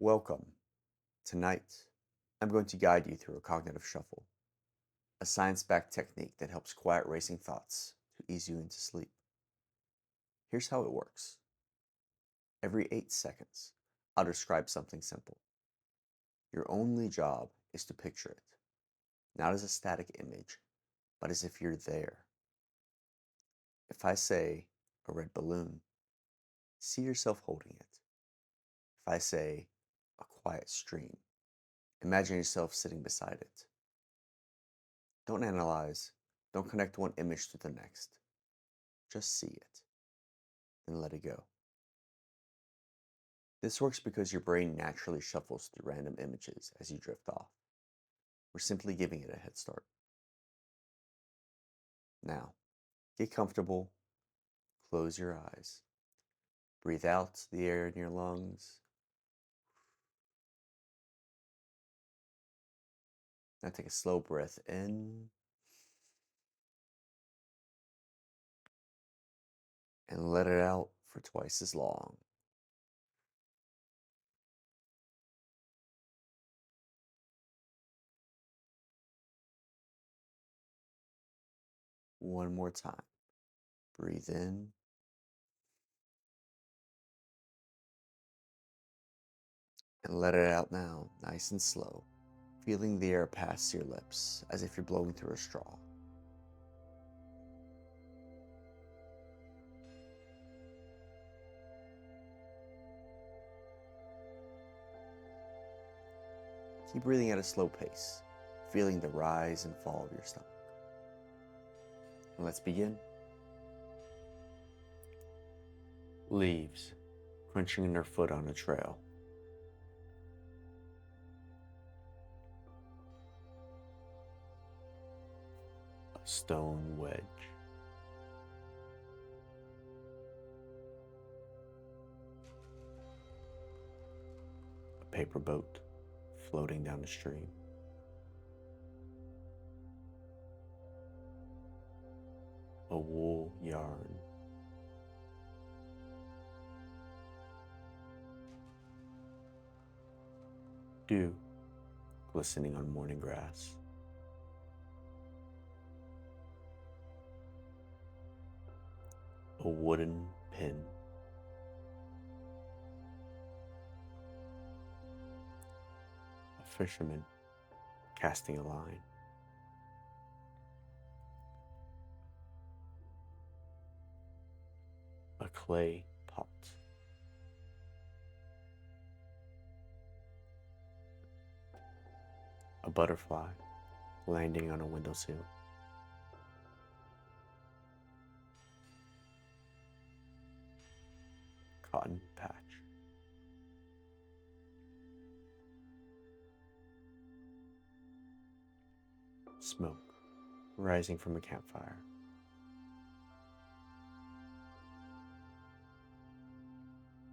Welcome. Tonight, I'm going to guide you through a cognitive shuffle, a science backed technique that helps quiet racing thoughts to ease you into sleep. Here's how it works. Every 8 seconds, I'll describe something simple. Your only job is to picture it, not as a static image, but as if you're there. If I say a red balloon, see yourself holding it. If I say a quiet stream, imagine yourself sitting beside it. Don't analyze, don't connect one image to the next. Just see it, then let it go. This works because your brain naturally shuffles through random images as you drift off. We're simply giving it a head start. Now, get comfortable, close your eyes, breathe out the air in your lungs. Now take a slow breath in and let it out for twice as long. One more time. Breathe in and let it out now, nice and slow, feeling the air pass your lips as if you're blowing through a straw. Keep breathing at a slow pace, feeling the rise and fall of your stomach. And let's begin. Leaves crunching underfoot on a trail. A stone wedge. A paper boat floating down the stream. A wool yarn. Dew glistening on morning grass. A wooden pin. A fisherman casting a line. A clay pot. A butterfly landing on a windowsill. Cotton patch. Smoke rising from a campfire.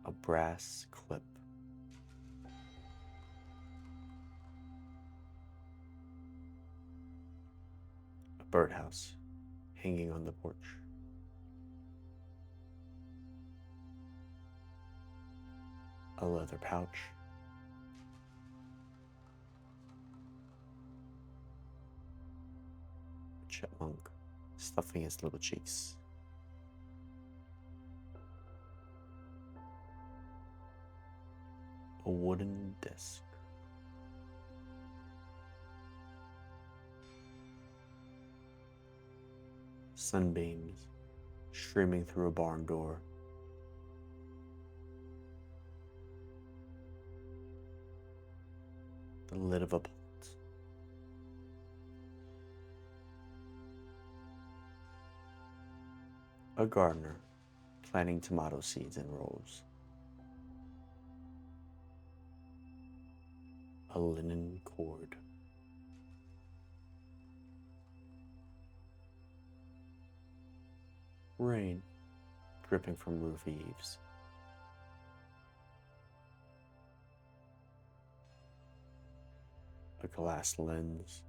A brass clip. A birdhouse hanging on the porch. A leather pouch. A chipmunk stuffing his little cheeks. A wooden disc. Sunbeams streaming through a barn door. The lid of a pot. A gardener planting tomato seeds in rows. A linen cord. Rain dripping from roof eaves. A glass lens.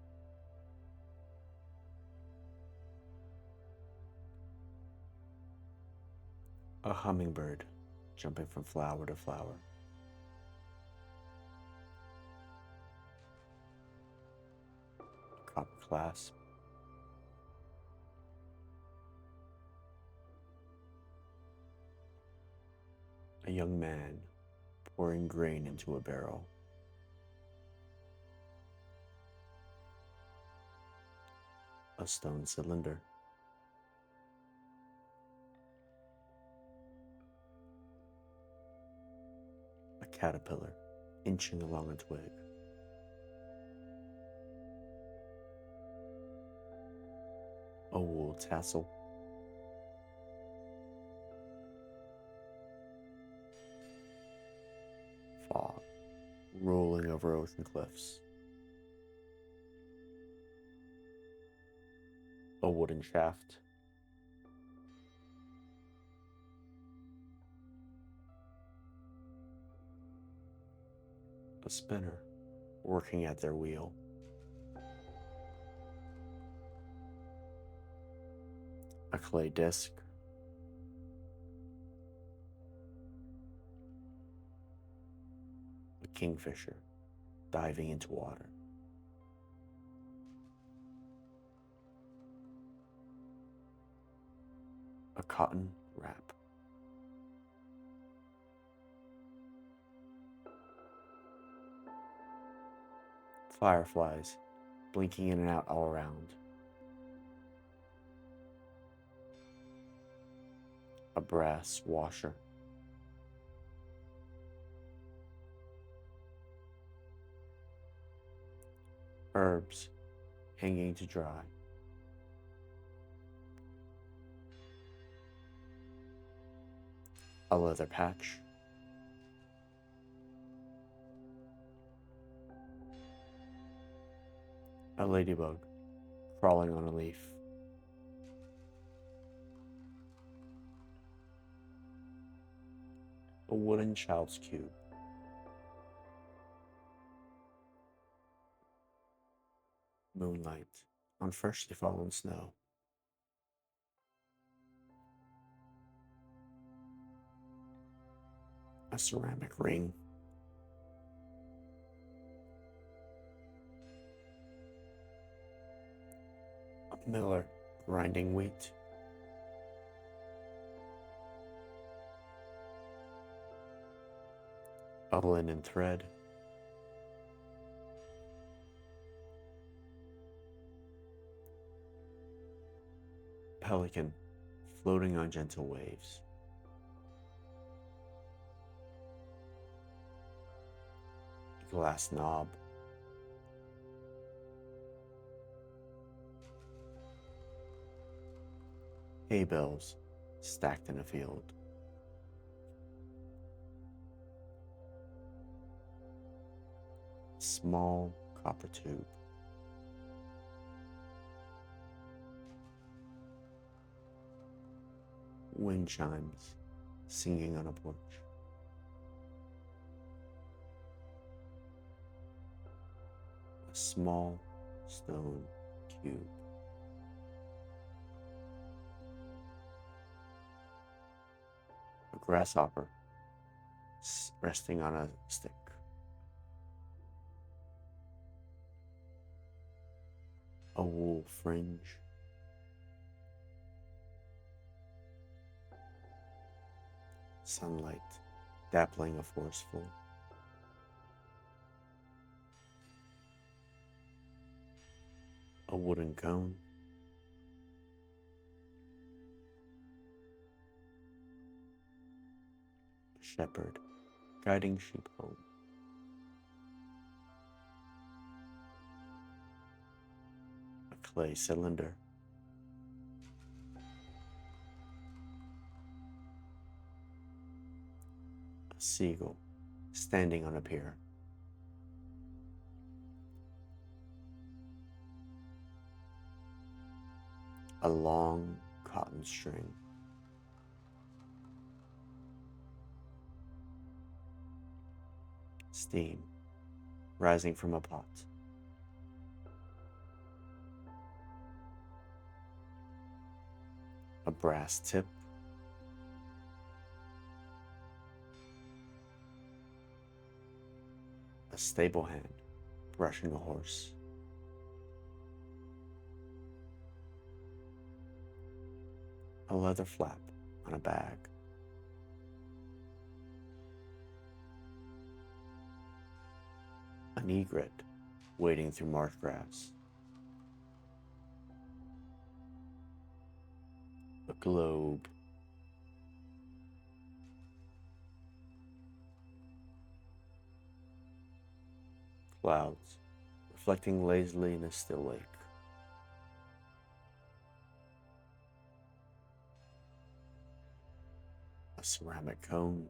A hummingbird jumping from flower to flower. clasp. A young man pouring grain into a barrel. A stone cylinder. A caterpillar inching along a twig. A wool tassel. Fog rolling over ocean cliffs. A wooden shaft. A spinner working at their wheel. A clay disc. A kingfisher diving into water. A cotton wrap. Fireflies blinking in and out all around. A brass washer. Herbs hanging to dry. A leather patch. A ladybug crawling on a leaf. A wooden child's cube. Moonlight on freshly fallen snow. A ceramic ring. A miller grinding wheat. A linen thread. Pelican floating on gentle waves. A glass knob. Hay bales stacked in a field. Small copper tube. Wind chimes singing on a porch. A small stone cube. A grasshopper resting on a stick. A wool fringe. Sunlight dappling a forceful. A wooden cone. A shepherd guiding sheep home. A clay cylinder. A seagull standing on a pier. A long cotton string. Steam rising from a pot. A brass tip. A stable hand brushing a horse. a leather flap on a bag, an egret wading through marsh grass, a globe, clouds reflecting lazily in a still lake, a ceramic cone,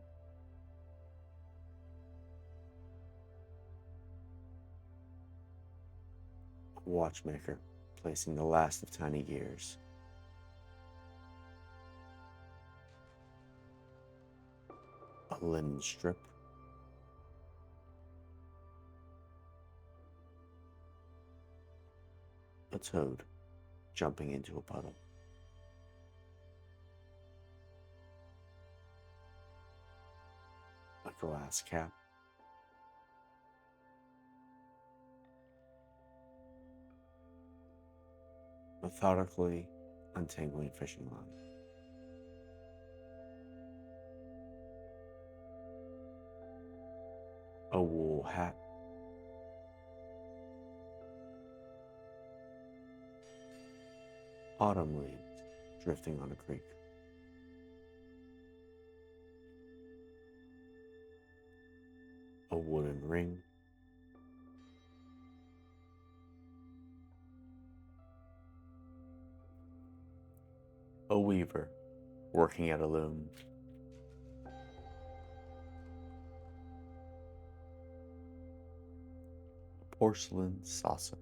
a watchmaker placing the last of tiny gears, a linen strip, a toad jumping into a puddle, a glass cap, methodically untangling fishing line, a wool hat, autumn leaves drifting on a creek, a wooden ring, a weaver working at a loom, a porcelain saucer,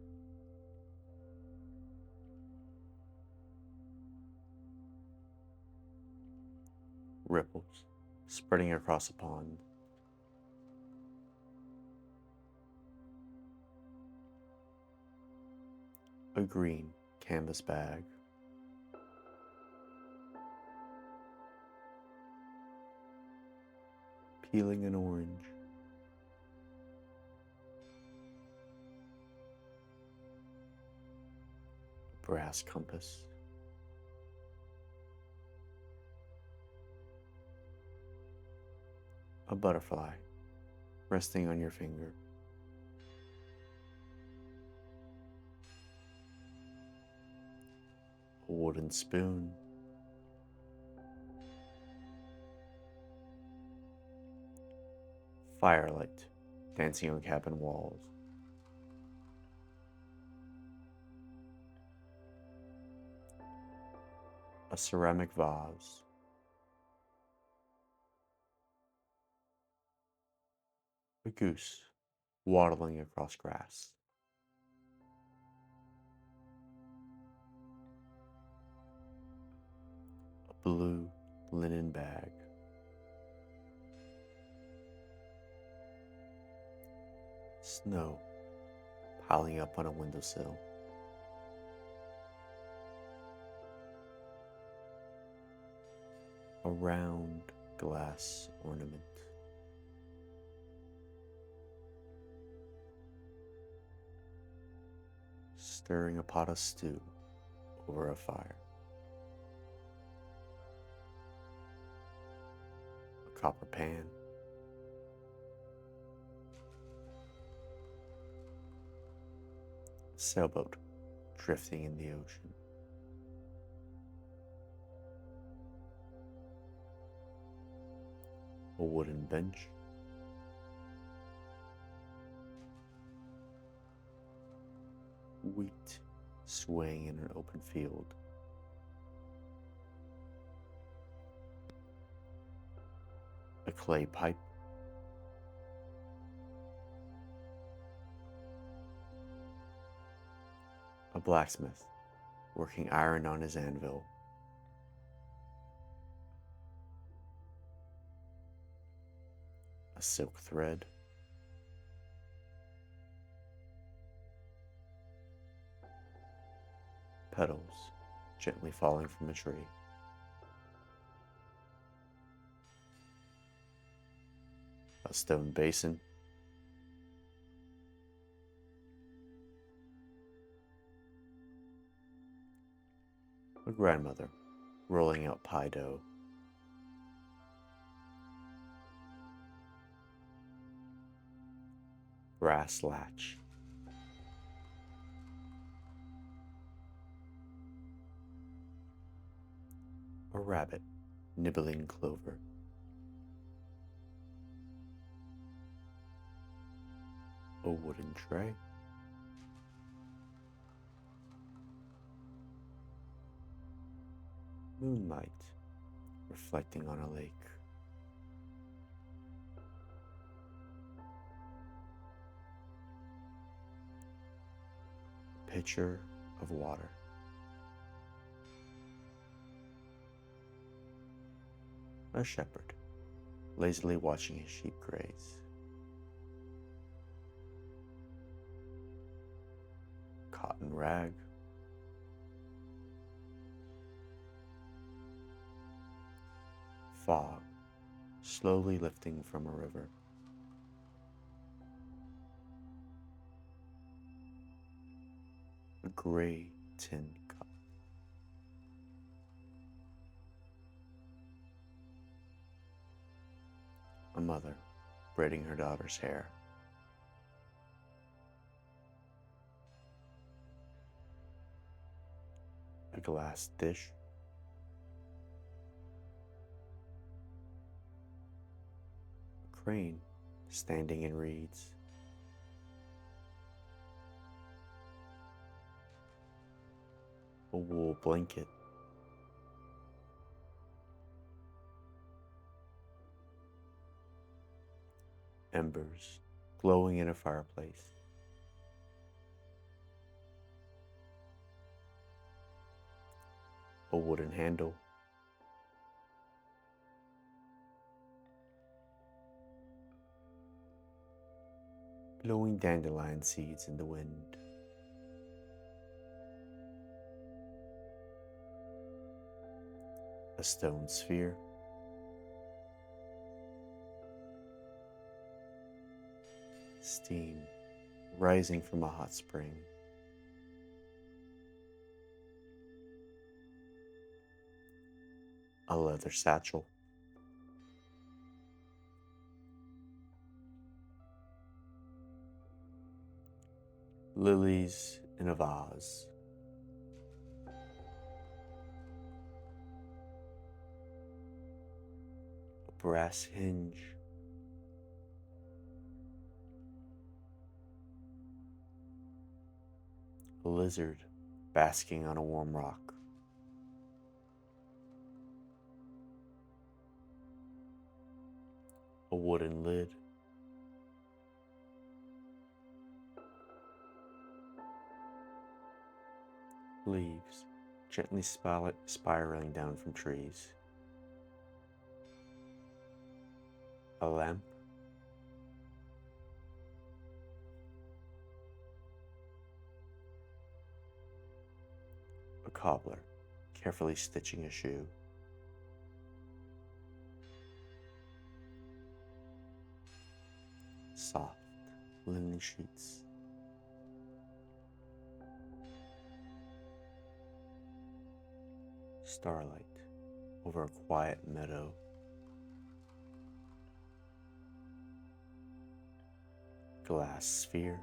ripples spreading across a pond, a green canvas bag, peeling an orange, a brass compass, a butterfly resting on your finger, a wooden spoon, firelight dancing on cabin walls, a ceramic vase, a goose waddling across grass, a blue linen bag, snow piling up on a windowsill, a round glass ornament, stirring a pot of stew over a fire, a copper pan, a sailboat drifting in the ocean, a wooden bench, wheat swaying in an open field, a clay pipe, a blacksmith working iron on his anvil, a silk thread, petals gently falling from a tree, a stone basin, a grandmother rolling out pie dough, brass latch, a rabbit nibbling clover, a wooden tray, moonlight reflecting on a lake, a pitcher of water, a shepherd lazily watching his sheep graze, cotton rag, fog slowly lifting from a river, a gray tin cup, a mother braiding her daughter's hair, a glass dish, a crane standing in reeds, a wool blanket, embers glowing in a fireplace, a wooden handle, blowing dandelion seeds in the wind, a stone sphere, steam rising from a hot spring, a leather satchel, lilies in a vase, a brass hinge, a lizard basking on a warm rock, a wooden lid, leaves gently spiraling down from trees, a lamp, a cobbler carefully stitching a shoe, soft linen sheets, starlight over a quiet meadow, glass sphere,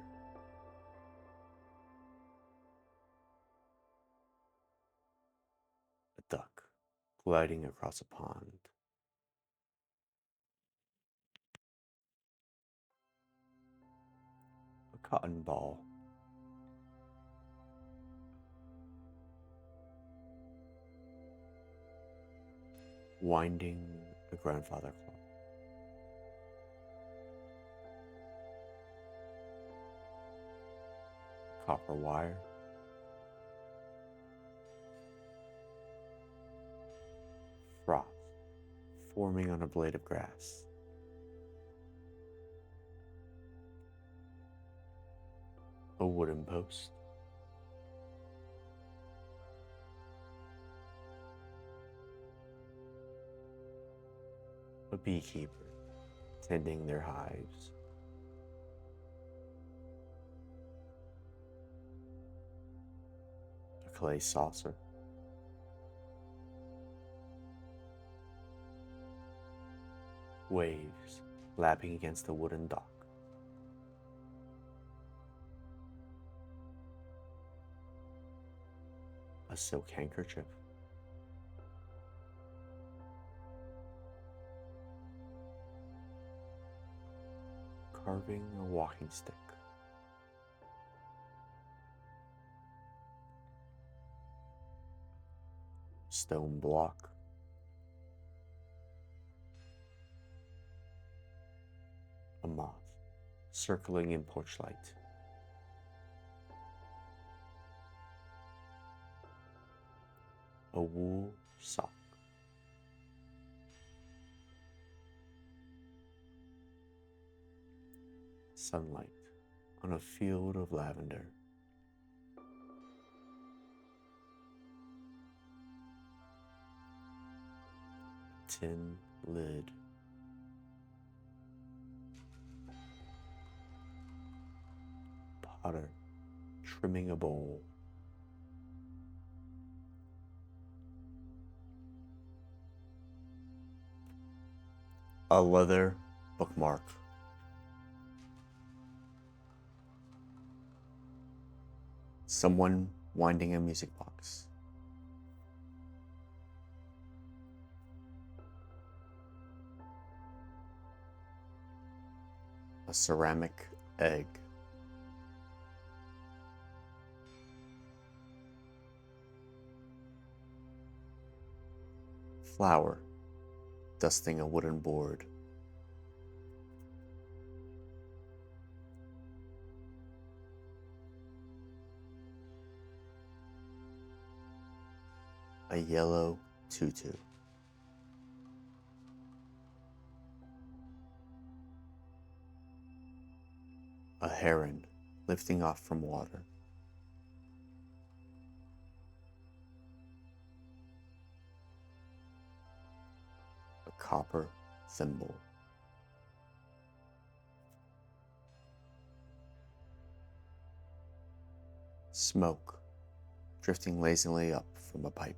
a duck gliding across a pond, a cotton ball, winding a grandfather clock, copper wire, froth forming on a blade of grass, a wooden post, a beekeeper tending their hives, a clay saucer, waves lapping against a wooden dock. A silk handkerchief. Carving a walking stick. Stone block. A moth circling in porch light. A wool sock. Sunlight on a field of lavender. Tin lid. Potter trimming a bowl. A leather bookmark. Someone winding a music box. A ceramic egg. Flower dusting a wooden board. A yellow tutu. A heron lifting off from water. A copper thimble. Smoke drifting lazily up from a pipe.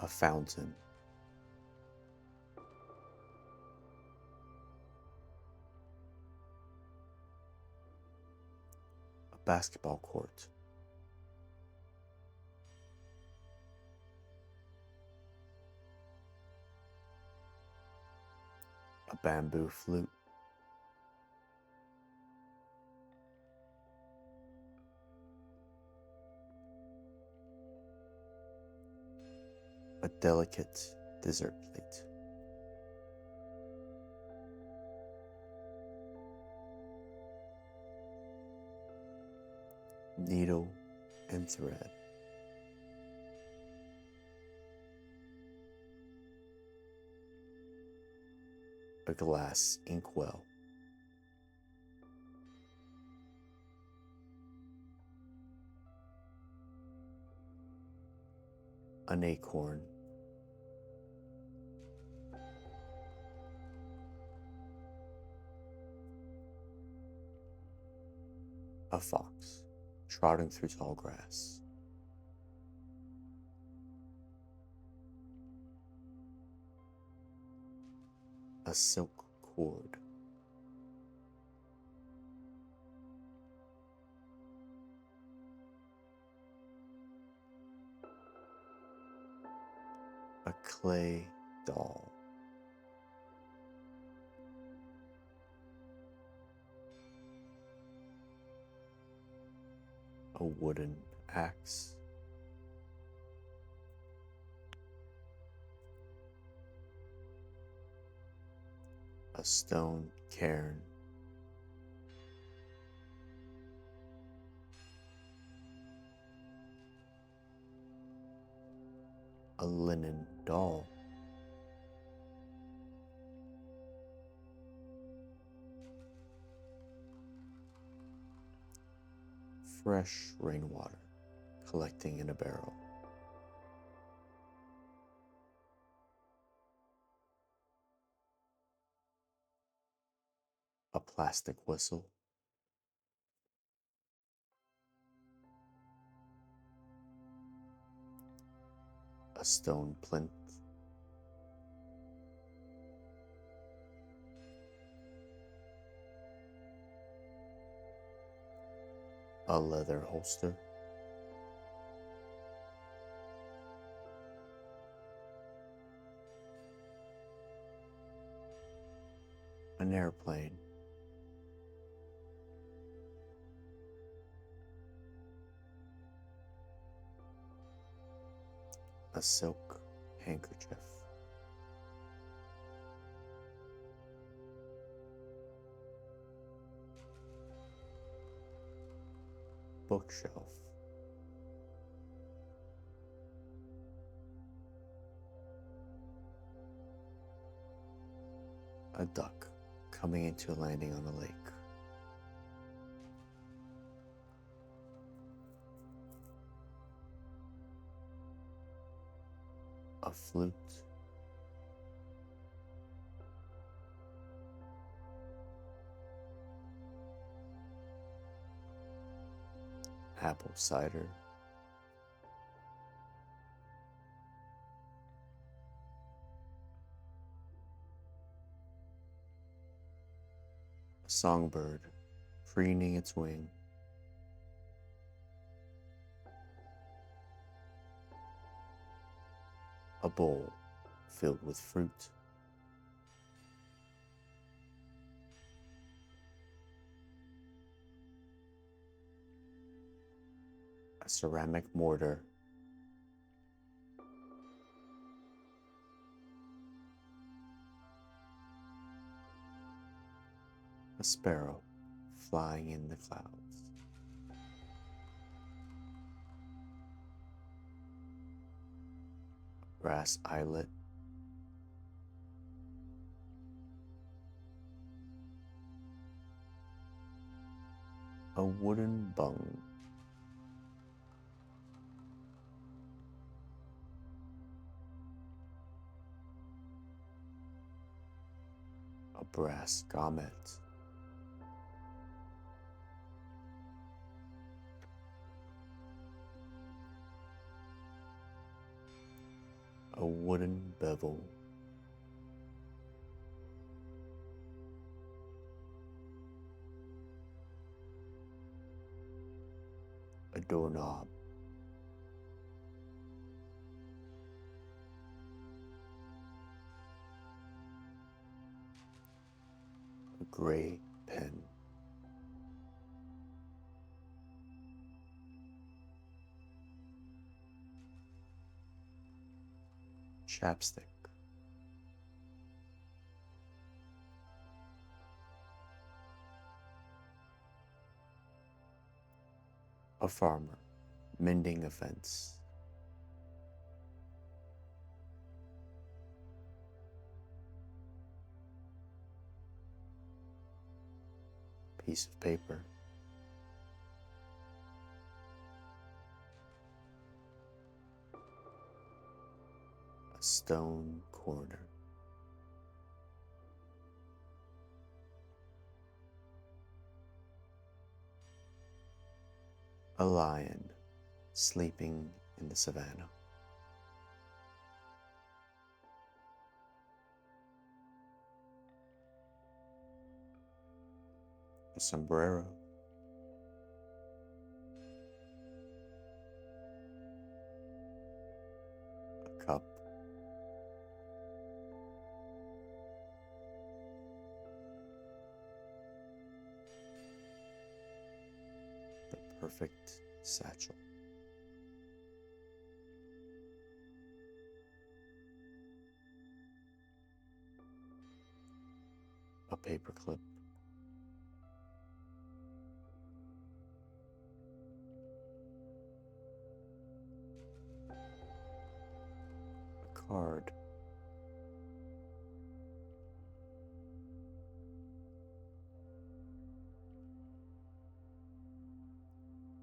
A fountain. A basketball court. A bamboo flute. A delicate dessert plate. Needle and thread. A glass inkwell. An acorn. A fox trotting through tall grass. A silk cord. A clay doll. A wooden axe. A stone cairn. A linen doll. Fresh rainwater collecting in a barrel. A plastic whistle. a stone plinth, a leather holster, an airplane, a silk handkerchief, bookshelf, a duck coming into a landing on a lake, a flute, apple cider, a songbird preening its wing, a bowl filled with fruit, a ceramic mortar, a sparrow flying in the clouds, a brass eyelet, a wooden bung, a brass gommet, a wooden bevel, a doorknob, a gray pen, chapstick, a farmer mending a fence, piece of paper, a stone corner, a lion sleeping in the savannah, a sombrero, a cup, the perfect satchel, a paperclip, a card,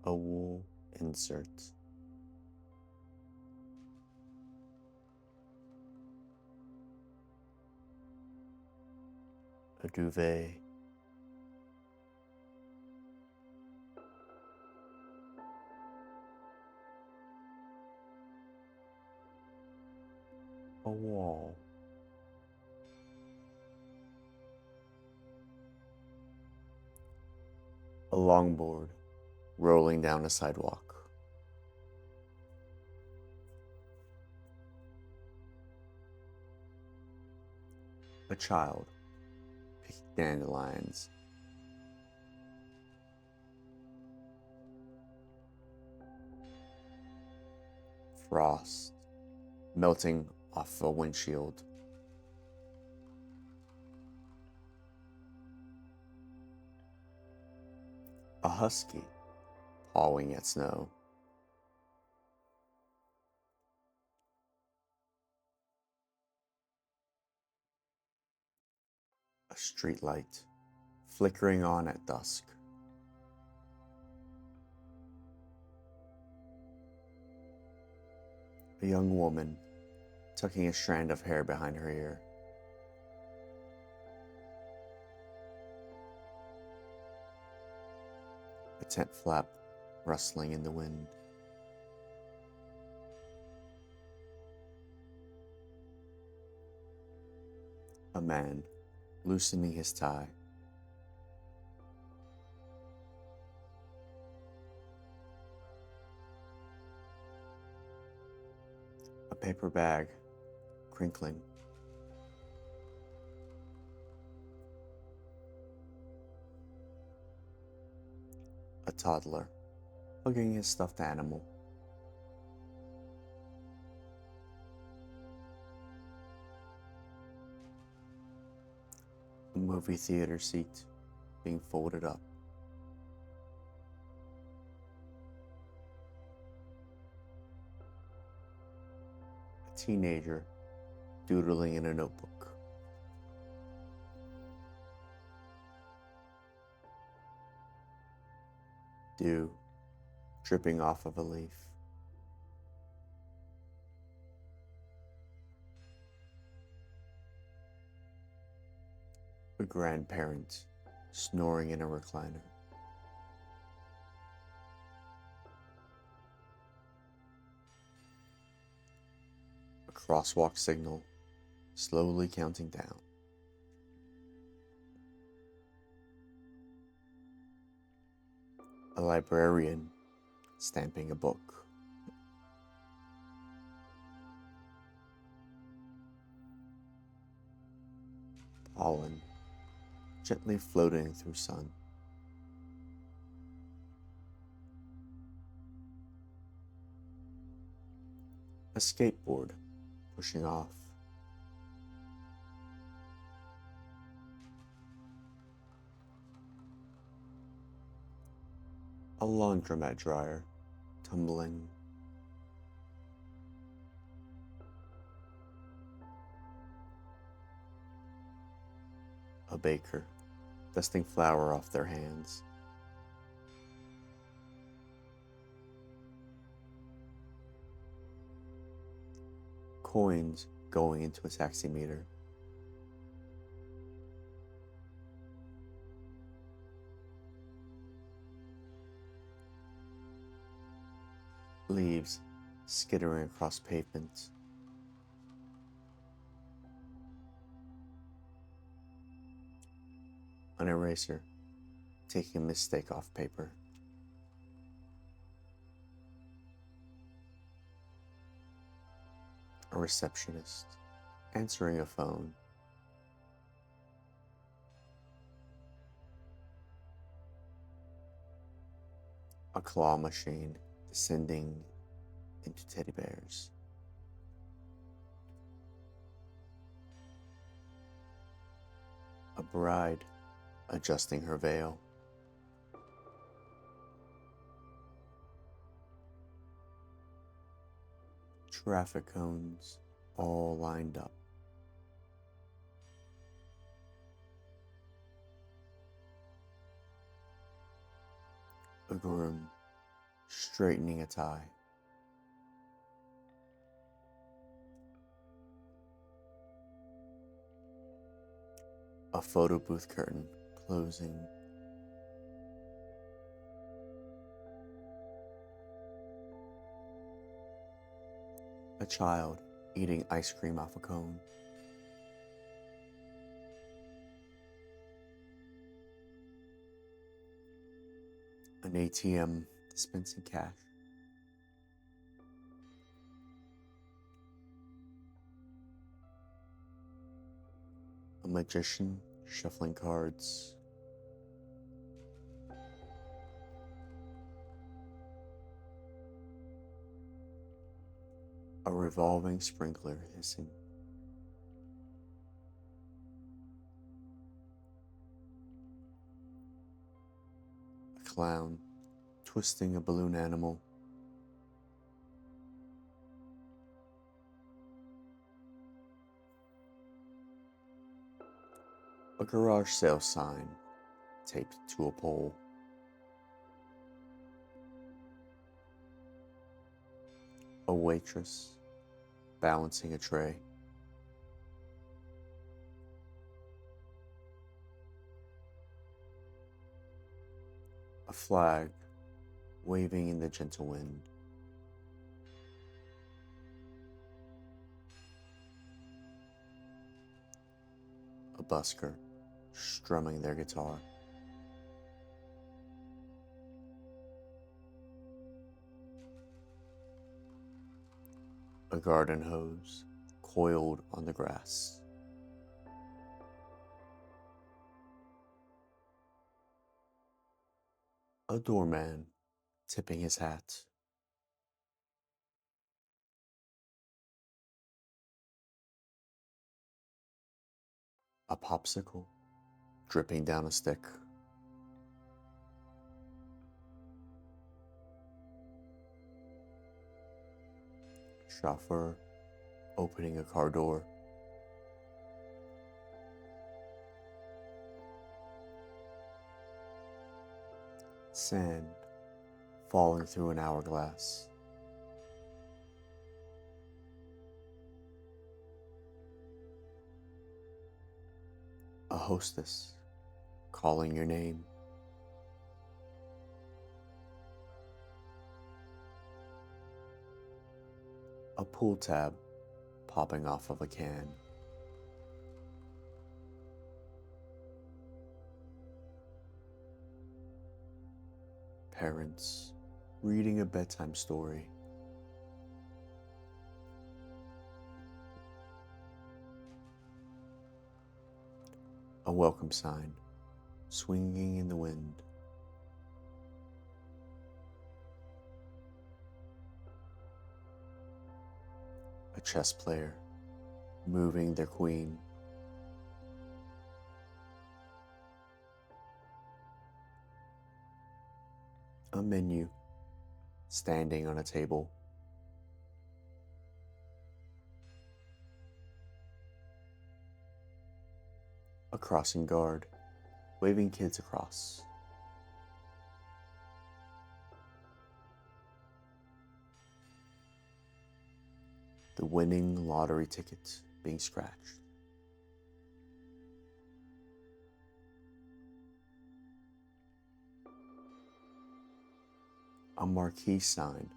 a wool insert, a duvet, a wall, a longboard rolling down a sidewalk, a child picking dandelions, frost melting off a windshield, a husky pawing at snow, a street light flickering on at dusk, a young woman tucking a strand of hair behind her ear, a tent flap rustling in the wind, a man loosening his tie, a paper bag crinkling, a toddler hugging his stuffed animal, a movie theater seat being folded up, a teenager doodling in a notebook, dew dripping off of a leaf, a grandparent snoring in a recliner, a crosswalk signal slowly counting down, a librarian stamping a book, pollen gently floating through sun, a skateboard pushing off, a laundromat dryer tumbling, a baker dusting flour off their hands, coins going into a taximeter, leaves skittering across pavements, an eraser taking a mistake off paper, a receptionist answering a phone, a claw machine descending into teddy bears, a bride adjusting her veil, traffic cones all lined up, a groom straightening a tie, a photo booth curtain closing, a child eating ice cream off a cone, an ATM dispensing cash, a magician shuffling cards, a revolving sprinkler hissing, a clown twisting a balloon animal, a garage sale sign taped to a pole, a waitress balancing a tray, a flag waving in the gentle wind, a busker strumming their guitar, a garden hose coiled on the grass, a doorman tipping his hat, a popsicle dripping down a stick, chauffeur opening a car door, sand falling through an hourglass, a hostess calling your name, a pool tab popping off of a can, parents reading a bedtime story, a welcome sign swinging in the wind, a chess player moving their queen, a menu standing on a table, a crossing guard waving kids across, the winning lottery ticket being scratched, a marquee sign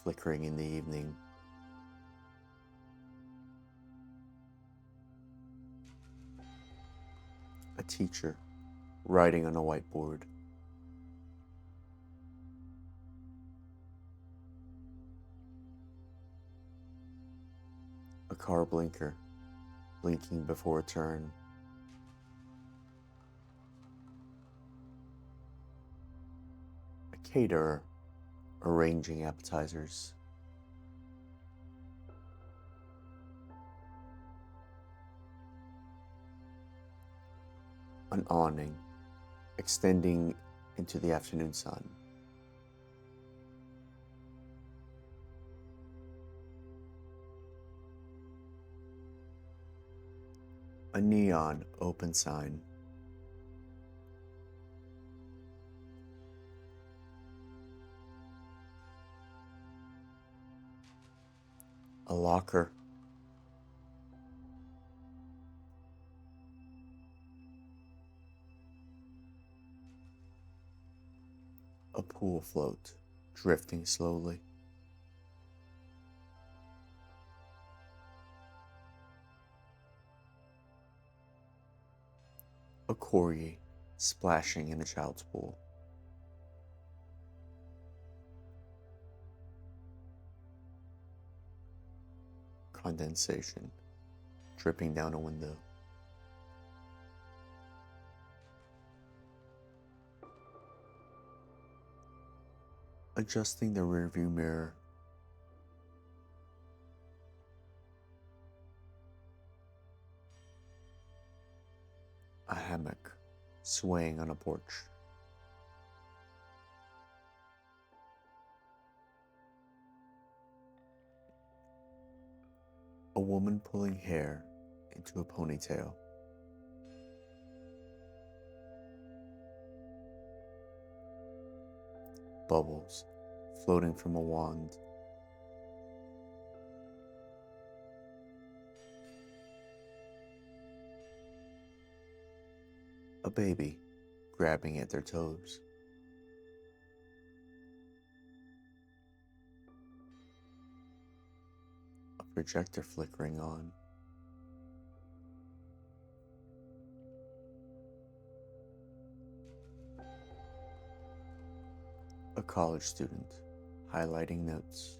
flickering in the evening, a teacher writing on a whiteboard, a car blinker blinking before a turn, a caterer arranging appetizers, an awning extending into the afternoon sun, a neon open sign, a locker, a pool float drifting slowly, A corgi splashing in a child's pool. Condensation dripping down a window. Adjusting the rearview mirror. A hammock swaying on a porch. A woman pulling hair into a ponytail. Bubbles floating from a wand. A baby grabbing at their toes. A projector flickering on. A college student highlighting notes.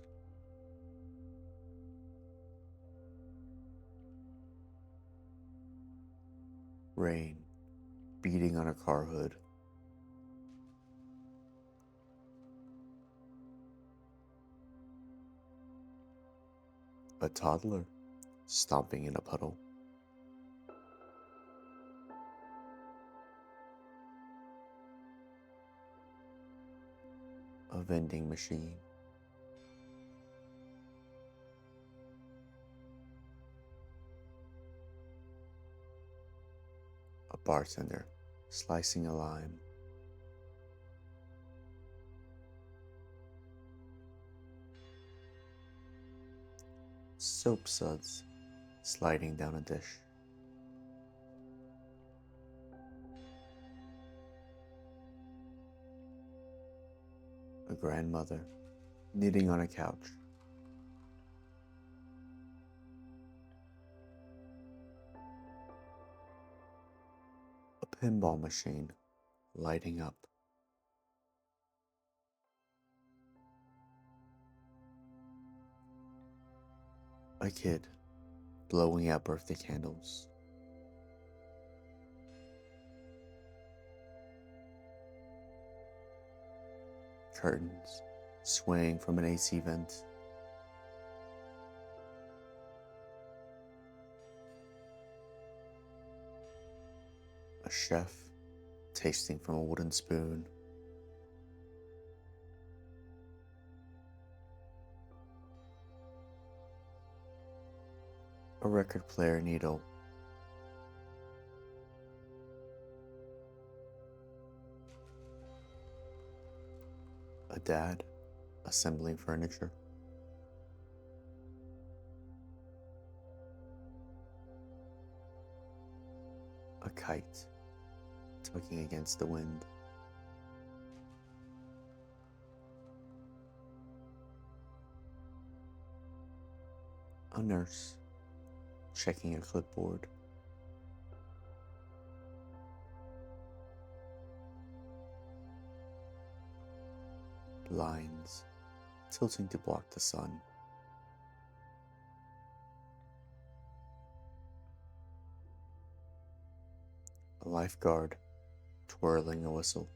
Rain beating on a car hood. A toddler stomping in a puddle. A vending machine. A bartender slicing a lime. Soap suds sliding down a dish. A grandmother knitting on a couch. A pinball machine lighting up. A kid blowing out birthday candles. Curtains swaying from an AC vent. A chef tasting from a wooden spoon. A record player needle. A dad assembling furniture. A kite tugging against the wind. A nurse checking a clipboard. Blinds tilting to block the sun. A lifeguard twirling a whistle.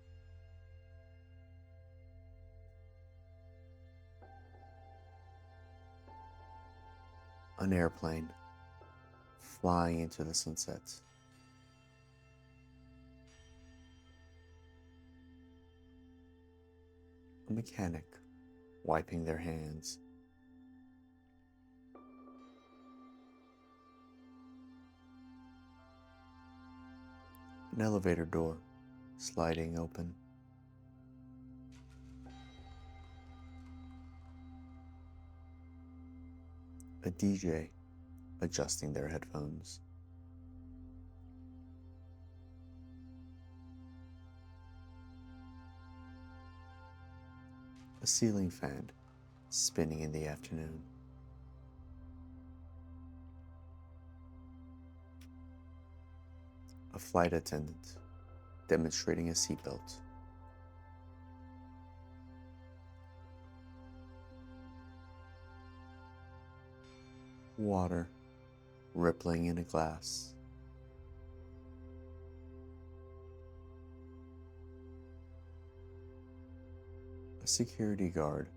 An airplane flying into the sunset. A mechanic wiping their hands. An elevator door sliding open. A DJ adjusting their headphones. A ceiling fan spinning in the afternoon. A flight attendant demonstrating a seatbelt. Water rippling in a glass. A security guard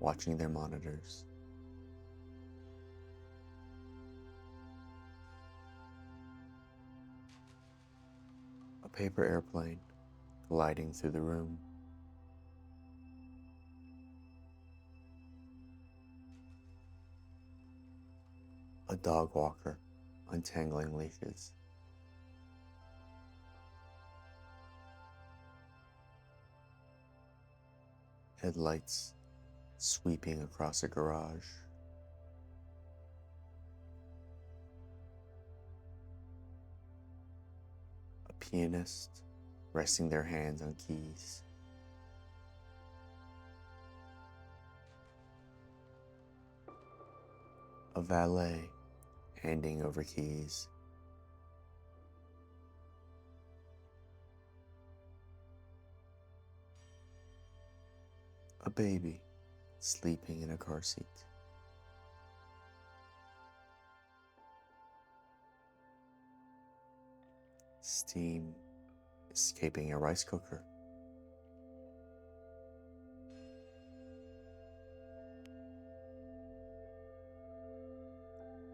watching their monitors. A paper airplane gliding through the room. A dog walker untangling leashes. Headlights sweeping across a garage. A pianist resting their hands on keys. A valet handing over keys. A baby sleeping in a car seat. Steam escaping a rice cooker.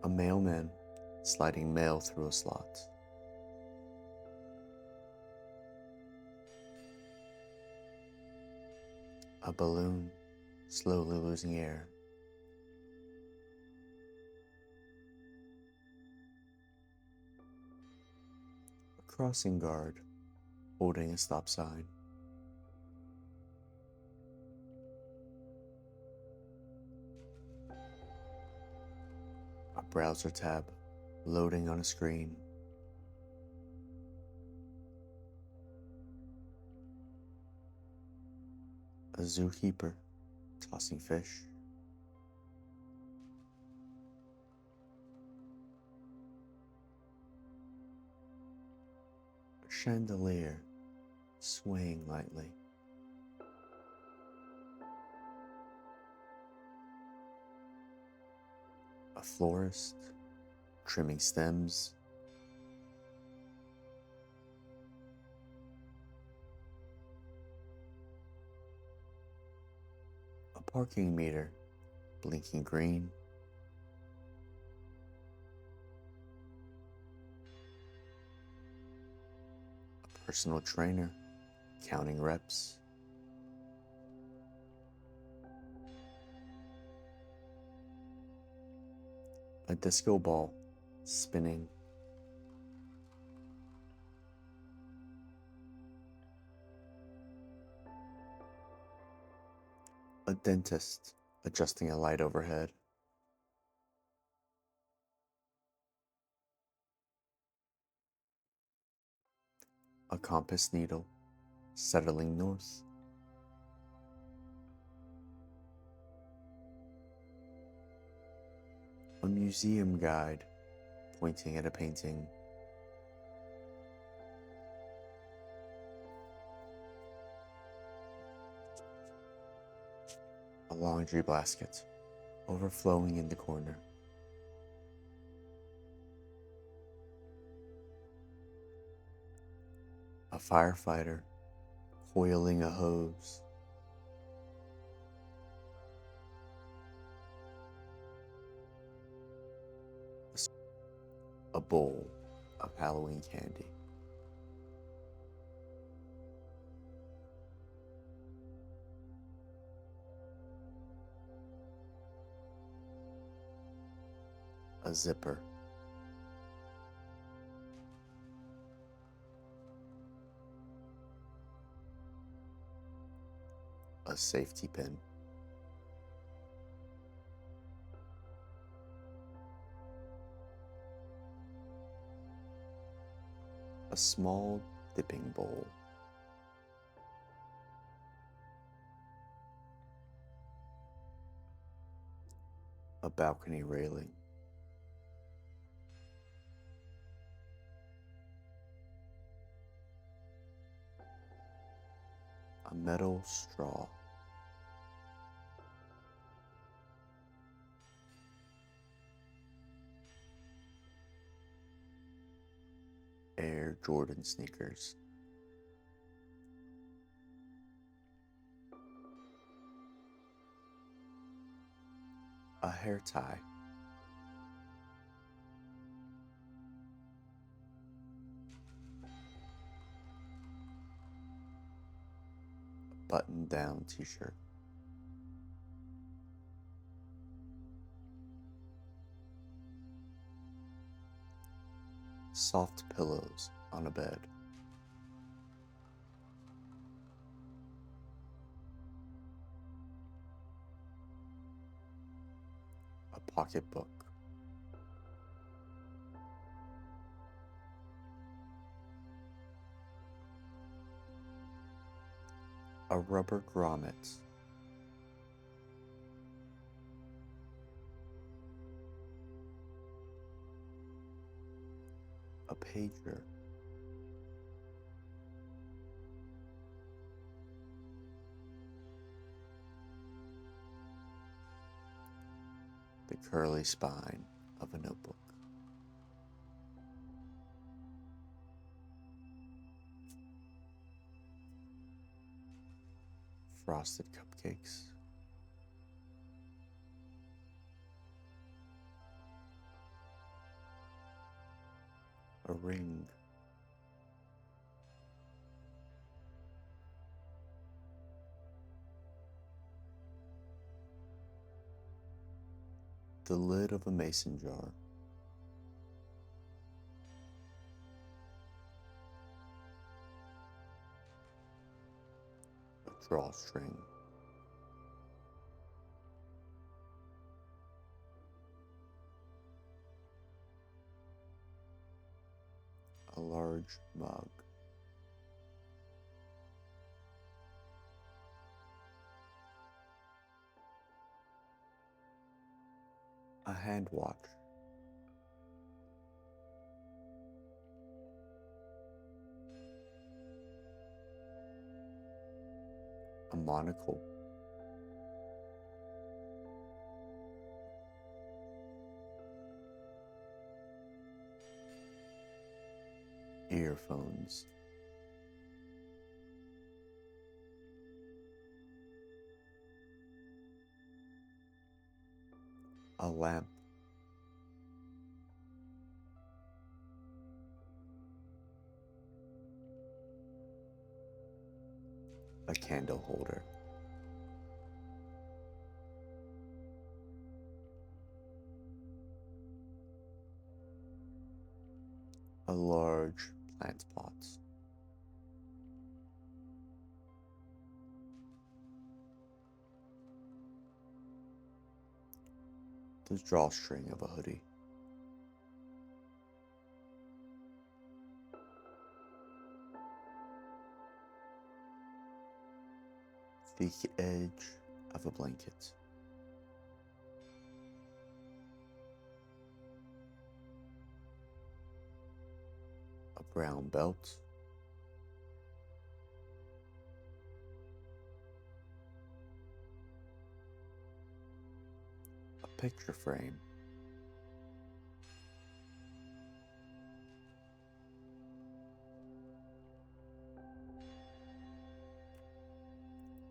A mailman sliding mail through a slot. A balloon slowly losing air. A crossing guard holding a stop sign. A browser tab loading on a screen. A zookeeper tossing fish. A chandelier swaying lightly. A florist trimming stems. A parking meter blinking green. A personal trainer counting reps. A disco ball spinning. A dentist adjusting a light overhead. A compass needle settling north. A museum guide pointing at a painting. A laundry basket overflowing in the corner. A firefighter coiling a hose. A bowl of Halloween candy. A zipper. A safety pin. A small dipping bowl. A balcony railing. A metal straw. Air Jordan sneakers. A hair tie. A button-down t-shirt. Soft pillows on a bed. A pocketbook. A rubber grommet. A pager. The curly spine of a notebook. Frosted cupcakes. A ring. The lid of a mason jar. A drawstring. A large mug. A hand watch. A monocle. Earphones. A lamp. A candle holder. A large plant pot. The drawstring of a hoodie. The edge of a blanket. A brown belt. A picture frame.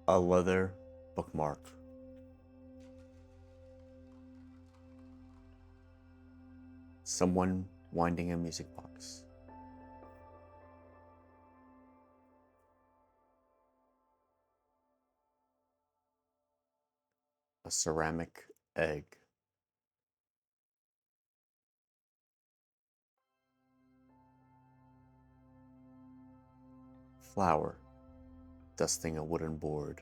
A leather bookmark. Someone winding a music box. A ceramic egg. Flour dusting a wooden board.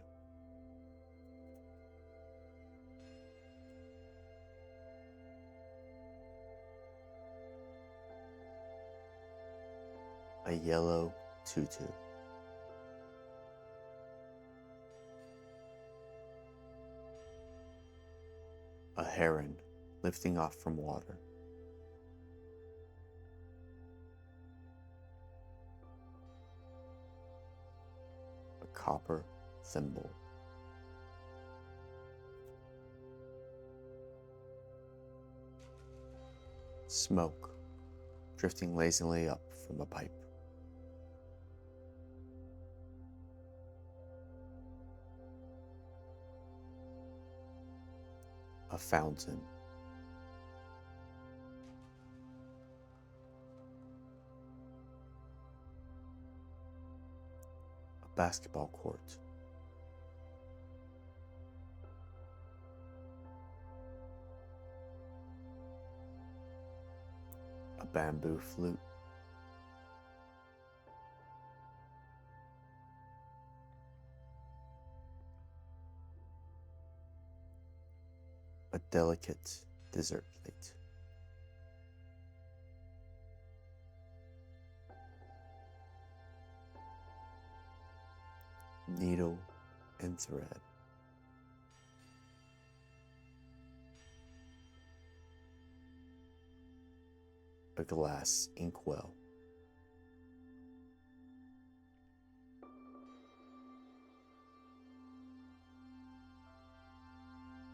A yellow tutu. A heron lifting off from water. A copper thimble. Smoke drifting lazily up from a pipe. A fountain. A basketball court. A bamboo flute. A delicate dessert plate. Needle and thread. A glass inkwell.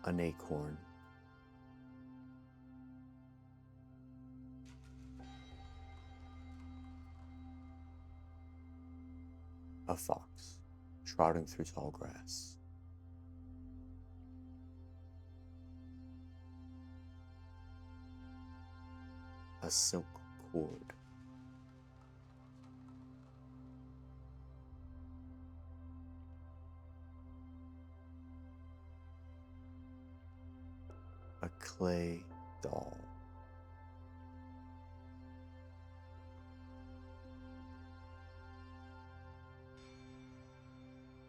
An acorn. A fox trotting through tall grass. A silk cord. A clay doll.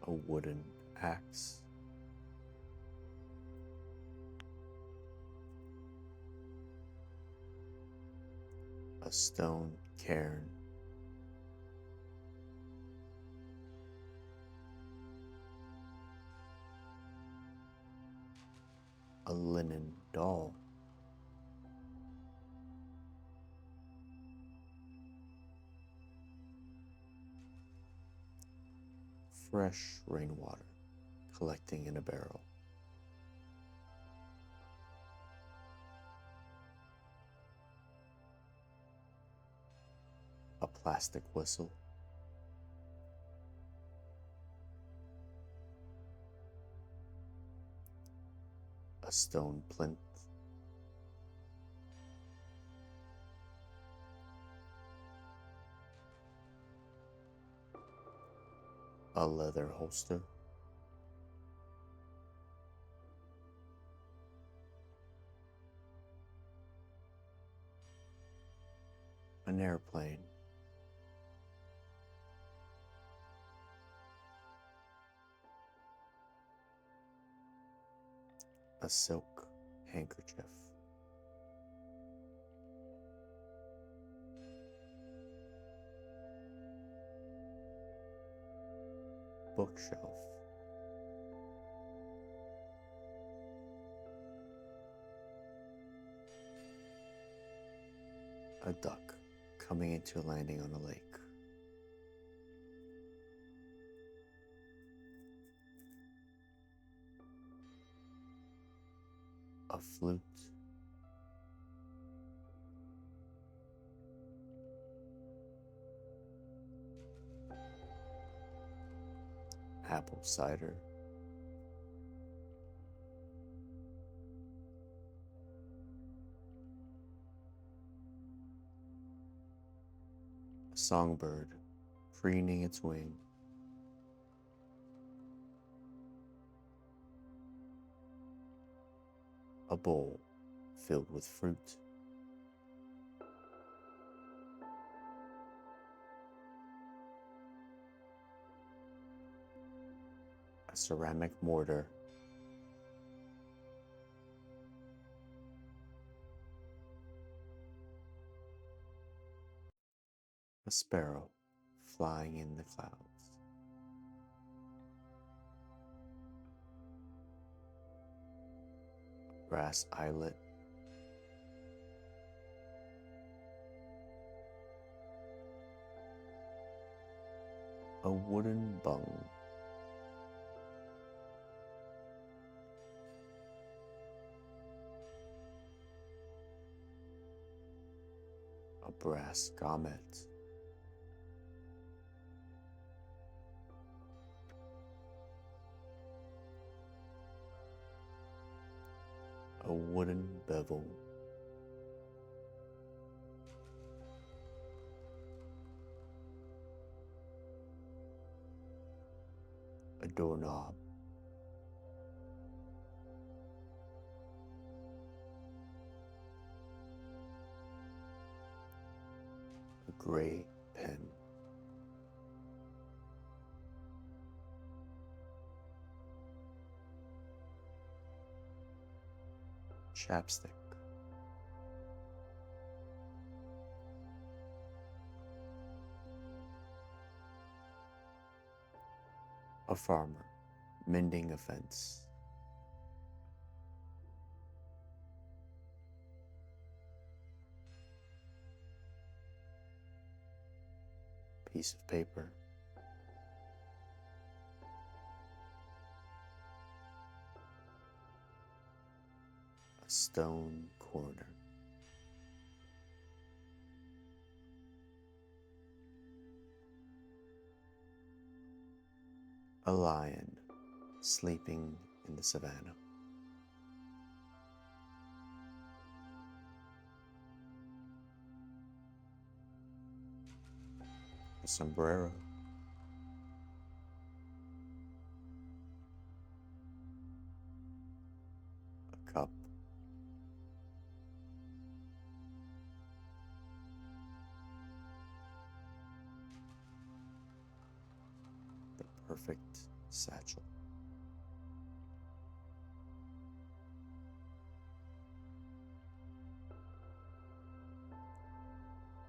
A wooden axe. A stone cairn. A linen doll. Fresh rainwater collecting in a barrel. A plastic whistle. A stone plinth. A leather holster. An airplane. A silk handkerchief. Bookshelf. A duck coming into a landing on a lake. A flute. Apple cider. A songbird preening its wing. A bowl filled with fruit. A ceramic mortar. A sparrow flying in the clouds. A brass eyelet. A wooden bung. a brass comet, a wooden bevel, a doorknob, a gray pen, chapstick, a farmer mending a fence, piece of paper, a stone corner, a lion sleeping in the savannah, a sombrero, a cup, the perfect satchel,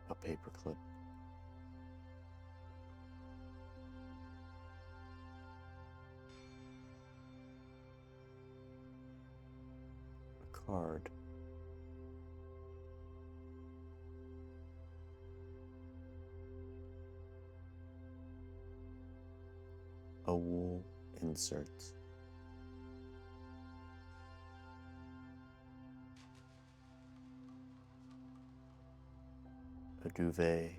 a paperclip, a card, a wool insert, a duvet,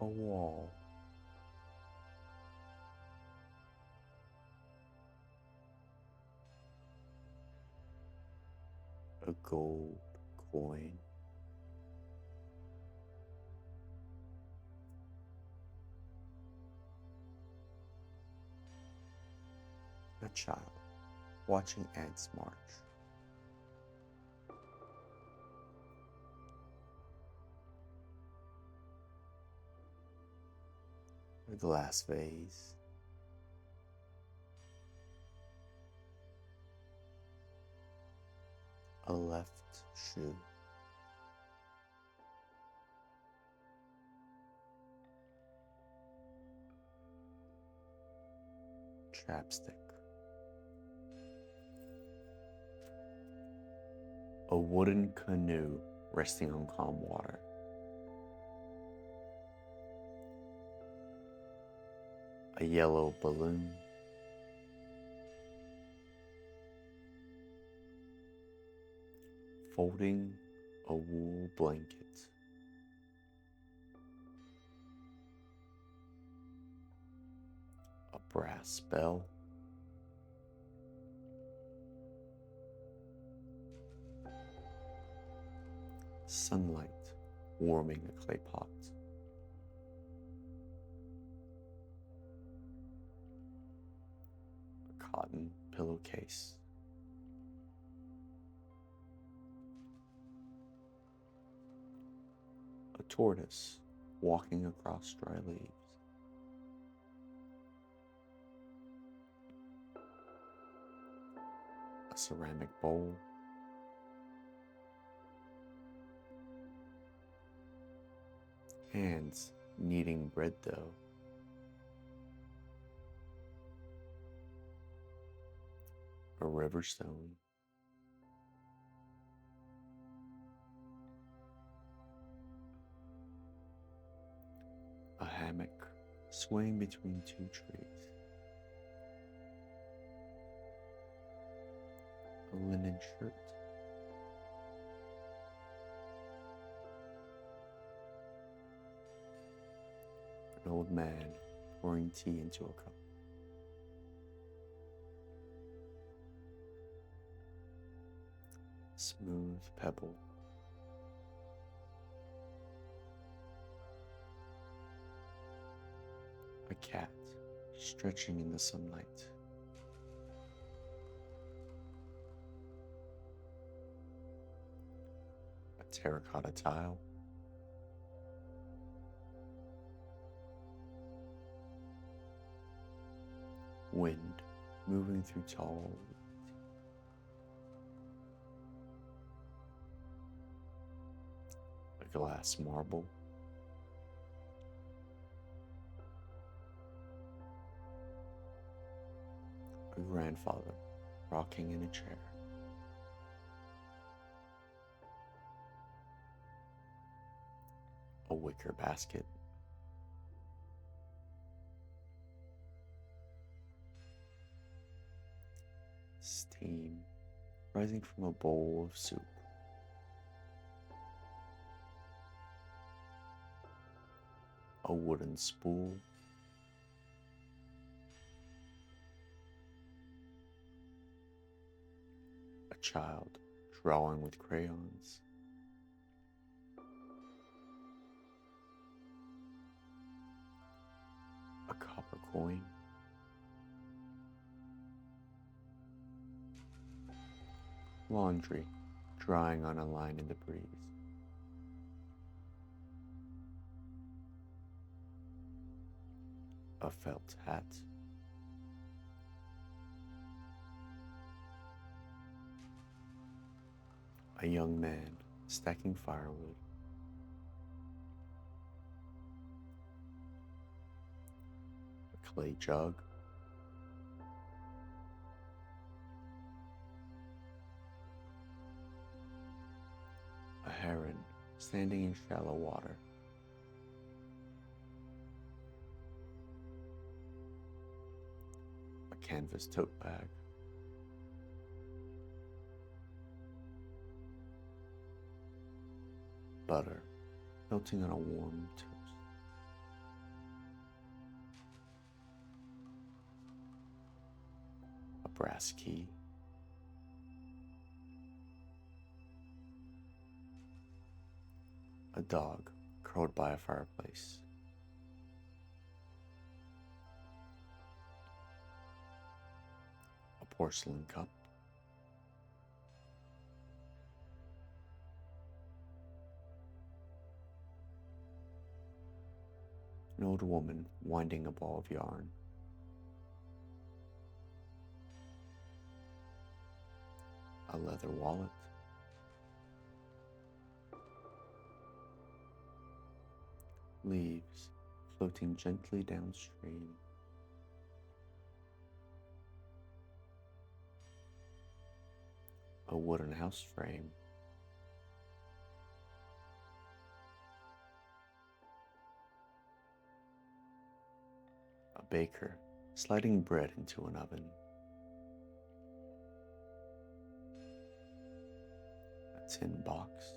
a wall, a gold coin, a child watching ants march, a glass vase, a left shoe, chapstick, a wooden canoe resting on calm water, a yellow balloon, folding a wool blanket, a brass bell, sunlight warming a clay pot, a cotton pillowcase, a tortoise walking across dry leaves, a ceramic bowl, hands kneading bread dough, a river stone, a hammock swaying between two trees, a linen shirt, an old man pouring tea into a cup, smooth pebble, a cat stretching in the sunlight, a terracotta tile, wind moving through tall, a glass marble, a grandfather rocking in a chair, a wicker basket, steam rising from a bowl of soup, a wooden spool, a child drawing with crayons, a copper coin, laundry drying on a line in the breeze, a felt hat, a young man stacking firewood, a clay jug, a heron standing in shallow water, a canvas tote bag, butter melting on a warm toast, a brass key, a dog curled by a fireplace, a porcelain cup, an old woman winding a ball of yarn, a leather wallet, leaves floating gently downstream, a wooden house frame, a baker sliding bread into an oven, a tin box,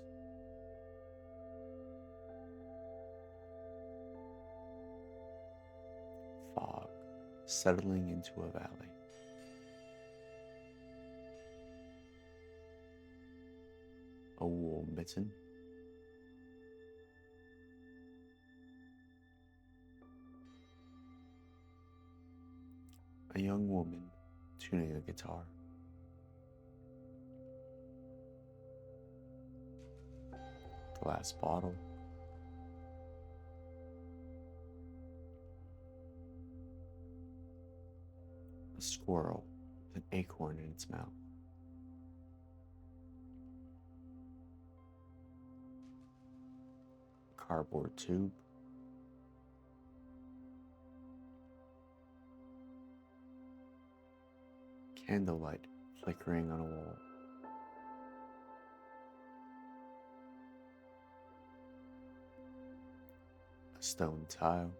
fog settling into a valley, a wool mitten, a young woman tuning a guitar, glass bottle, a squirrel with an acorn in its mouth, a cardboard tube, candlelight flickering on a wall, a stone tile,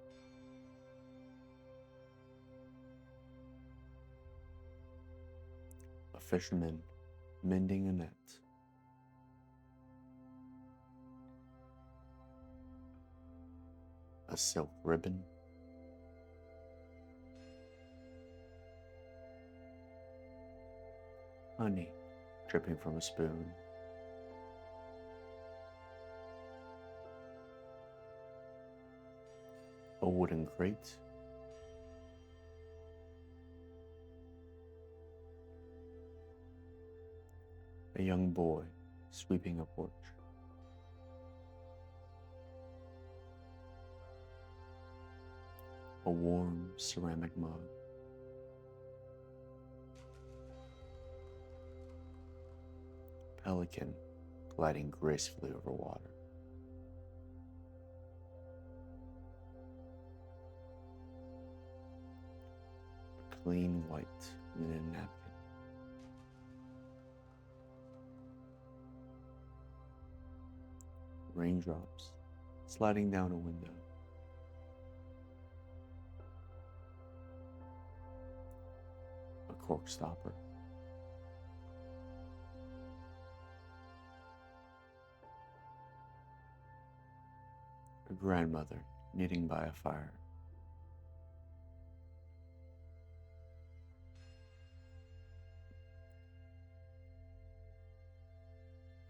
a fisherman mending a net, a silk ribbon, honey dripping from a spoon, a wooden crate, a young boy sweeping a porch, a warm ceramic mug, pelican gliding gracefully over water, a clean white linen napkin, raindrops sliding down a window, a cork stopper, a grandmother knitting by a fire,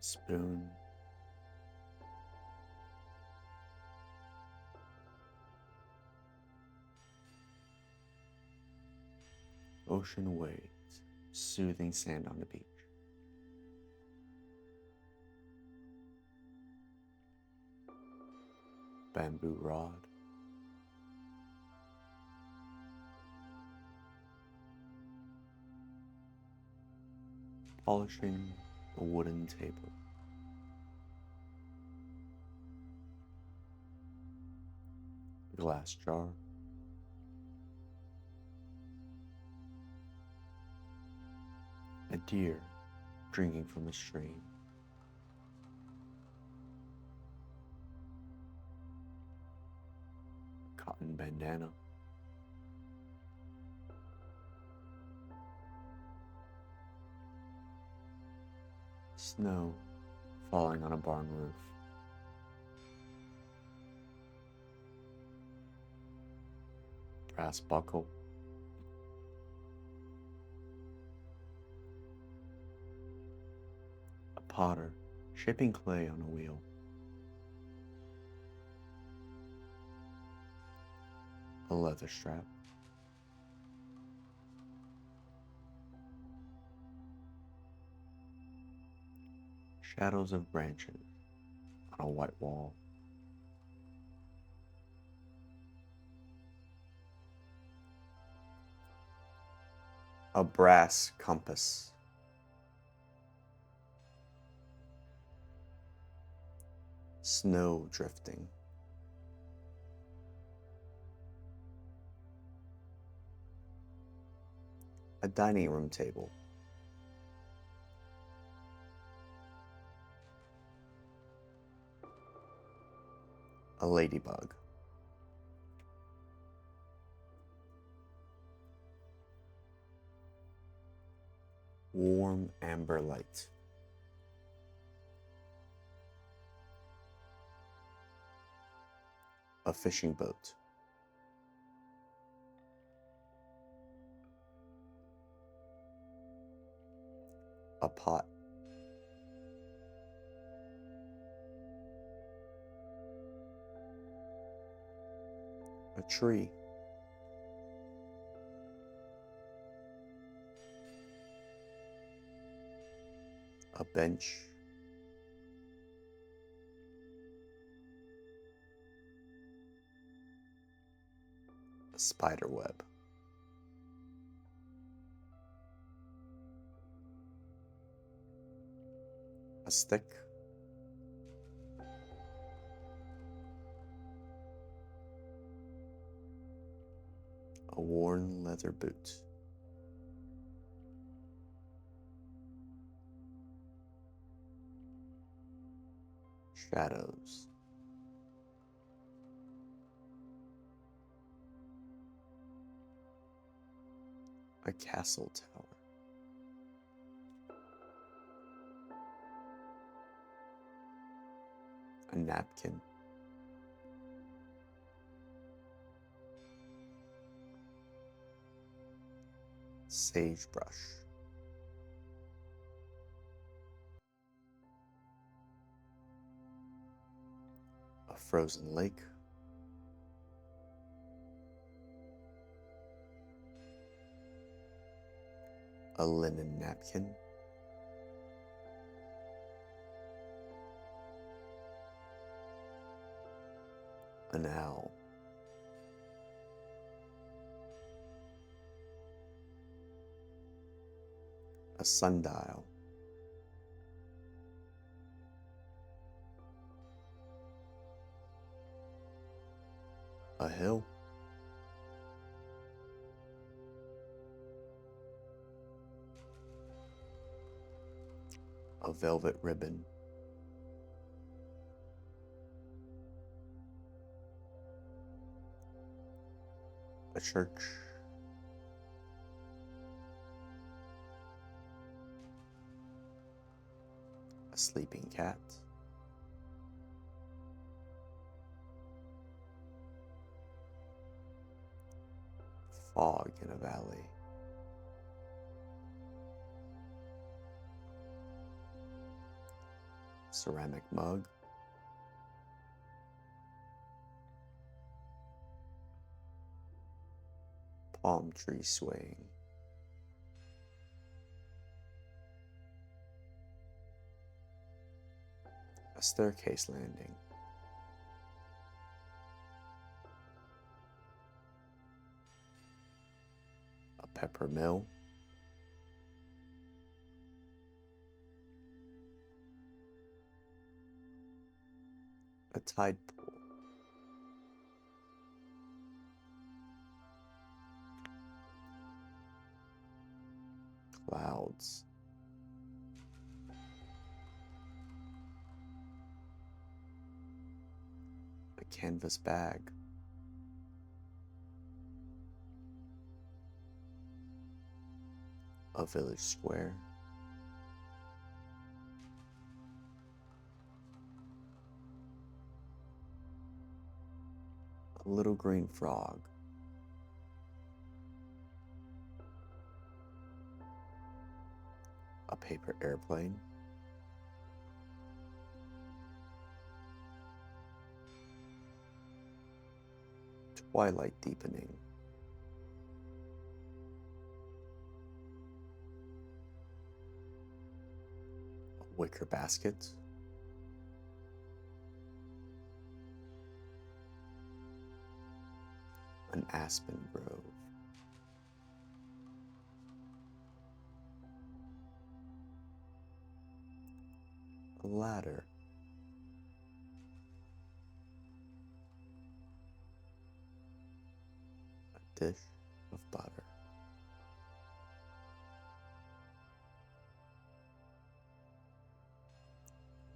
a spoon, ocean waves soothing sand on the beach, bamboo rod, polishing a wooden table, a glass jar, a deer drinking from a stream, cotton bandana, snow falling on a barn roof, brass buckle, a potter shaping clay on a wheel, a leather strap, shadows of branches on a white wall, a brass compass, snow drifting, a dining room table, a ladybug, warm amber light, a fishing boat, a pot, a tree, a bench, a spider web, a stick, a worn leather boot, shadows, a castle tower, a napkin, sagebrush, a frozen lake, a linen napkin, an owl, a sundial, a hill, a velvet ribbon, a church, a sleeping cat, fog in a valley, ceramic mug, palm tree swaying, a staircase landing, a pepper mill, a tide pool, clouds, a canvas bag, a village square, a little green frog, a paper airplane, twilight deepening, a wicker basket, an aspen grove, a ladder, a dish of butter,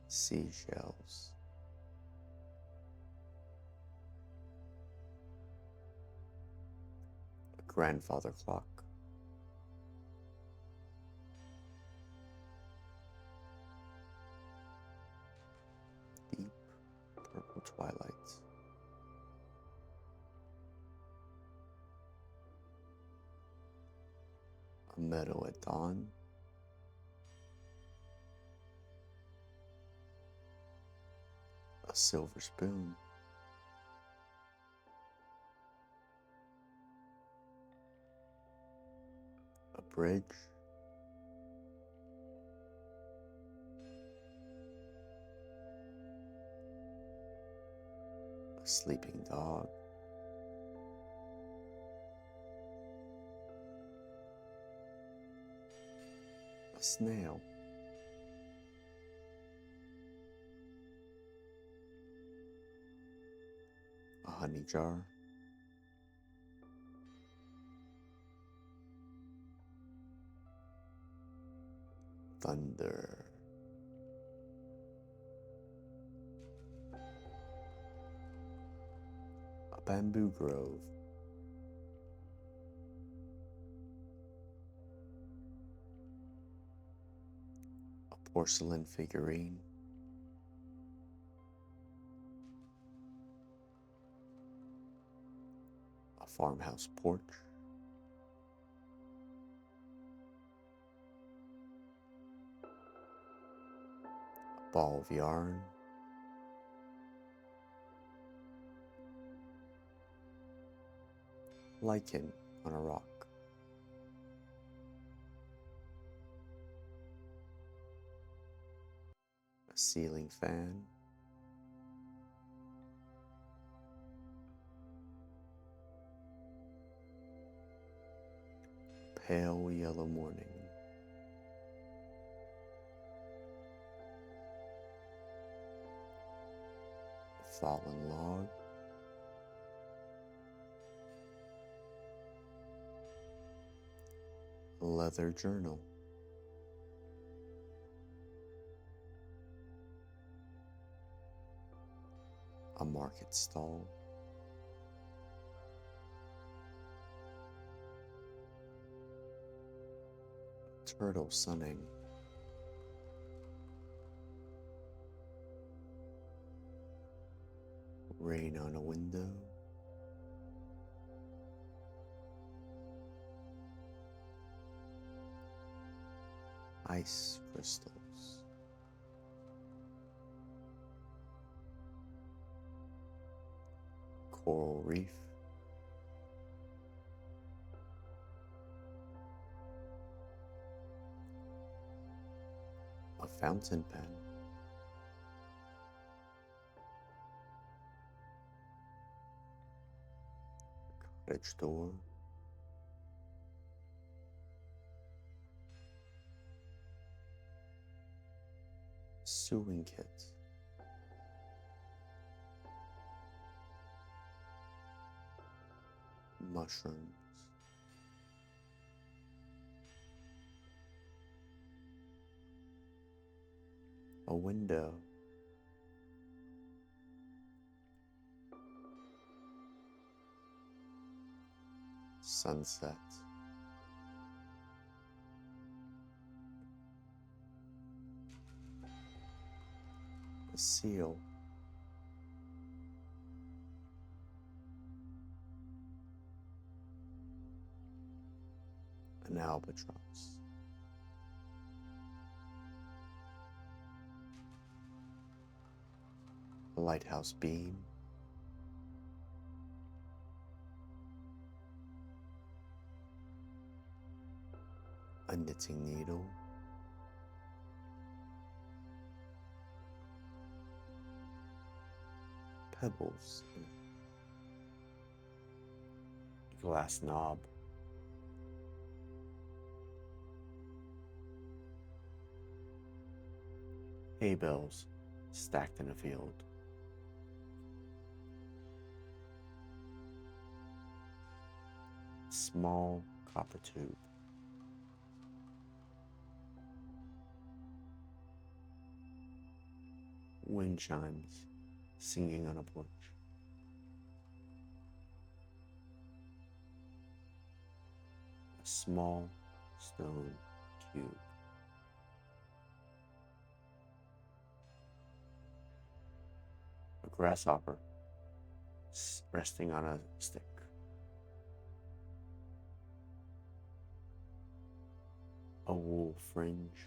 seashells, a grandfather clock, deep purple twilight, a meadow at dawn, a silver spoon, a bridge, a sleeping dog, a snail, a honey jar, thunder, a bamboo grove, a porcelain figurine, farmhouse porch, a ball of yarn, lichen on a rock, a ceiling fan, pale yellow morning, a fallen log, a leather journal, a market stall, turtle sunning, rain on a window, ice crystals, coral reef, a fountain pen, a cottage door, sewing kit, mushrooms, a window, sunset, a seal, an albatross, a lighthouse beam, a knitting needle, pebbles in a glass knob, hay bales stacked in a field, small copper tube, wind chimes singing on a porch, a small stone cube, a grasshopper resting on a stick, a wool fringe,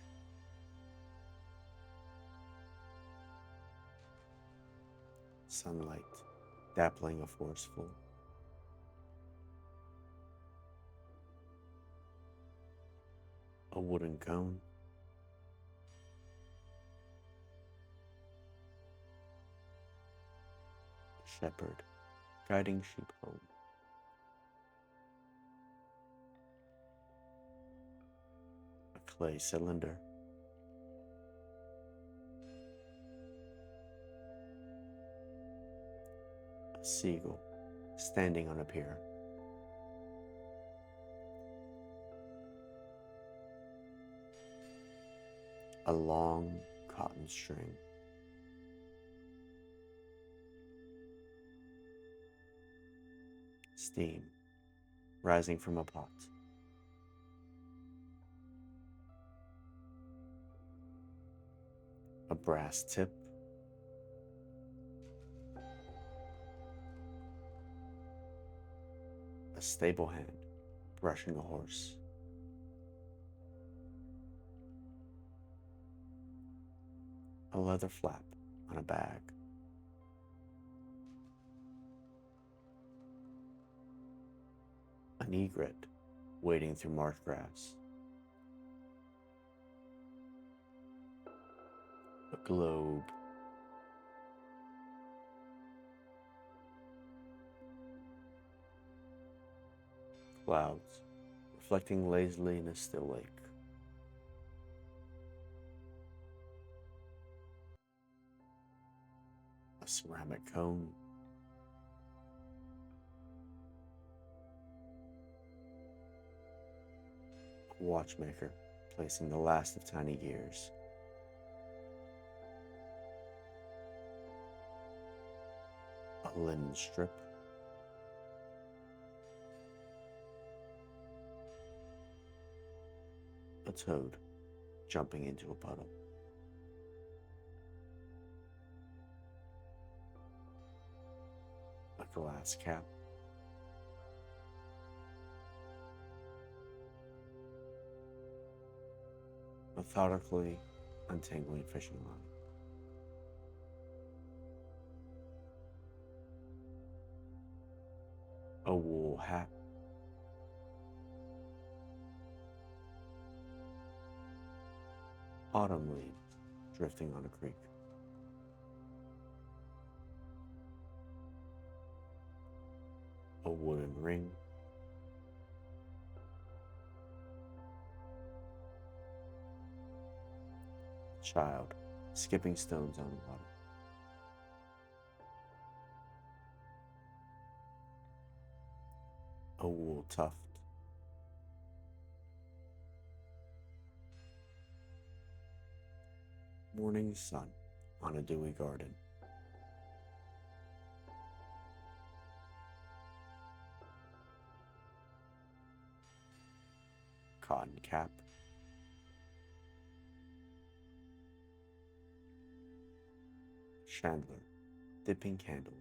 sunlight dappling a forest floor, a wooden cone, a shepherd guiding sheep home, a clay cylinder, a seagull standing on a pier, a long cotton string, steam rising from a pot, a brass tip, stable hand brushing a horse. A leather flap on a bag. An egret wading through marsh grass. A globe. Clouds reflecting lazily in a still lake. A ceramic cone. A watchmaker placing the last of tiny gears. A linen strip. A toad jumping into a puddle. A glass cap. Methodically untangling fishing line. A wool hat. Autumn leaves drifting on a creek. A wooden ring. A child skipping stones on the water. A wool tuft. Morning sun on a dewy garden. Cotton cap. Chandler dipping candles.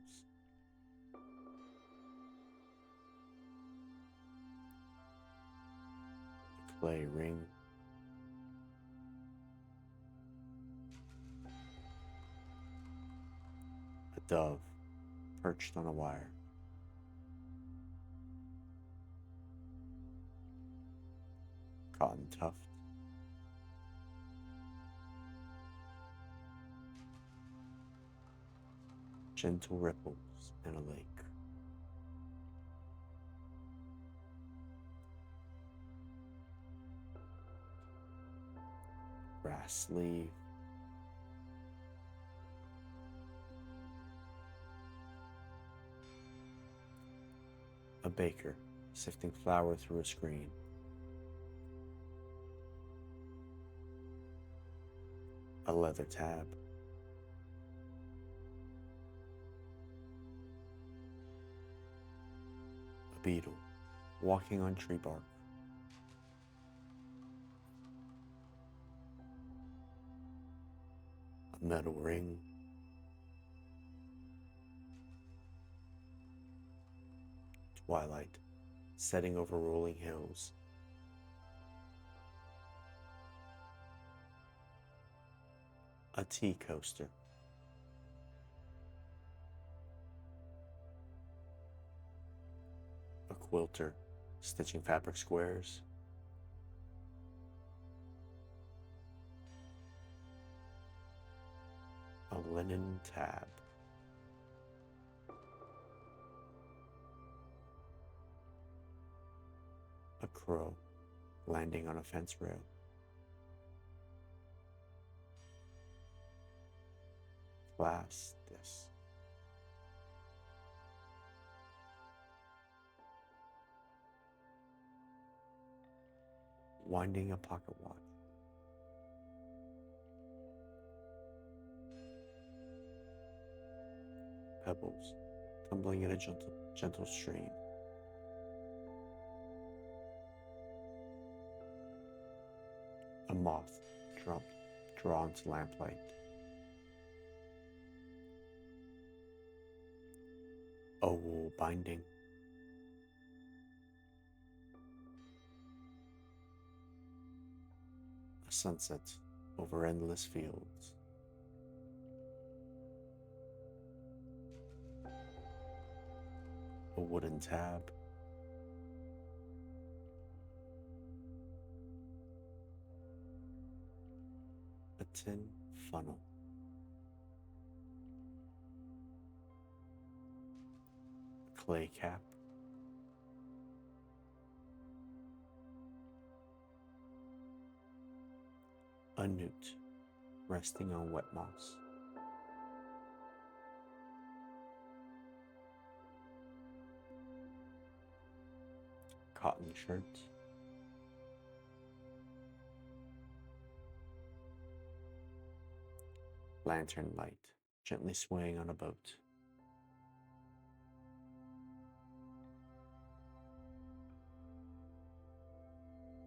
A clay ring. A dove perched on a wire. Cotton tuft. Gentle ripples in a lake. Grass sleeve. A baker sifting flour through a screen. A leather tab. A beetle walking on tree bark. A metal ring. Twilight setting over rolling hills. A tea coaster. A quilter stitching fabric squares. A linen tab. A crow landing on a fence rail. Glass disc. Winding a pocket watch. Pebbles tumbling in a gentle stream. A moth drawn to lamplight. A wool binding. A sunset over endless fields. A wooden tab. A tin funnel. A clay cap. A newt resting on wet moss. Cotton shirt. Lantern light gently swaying on a boat.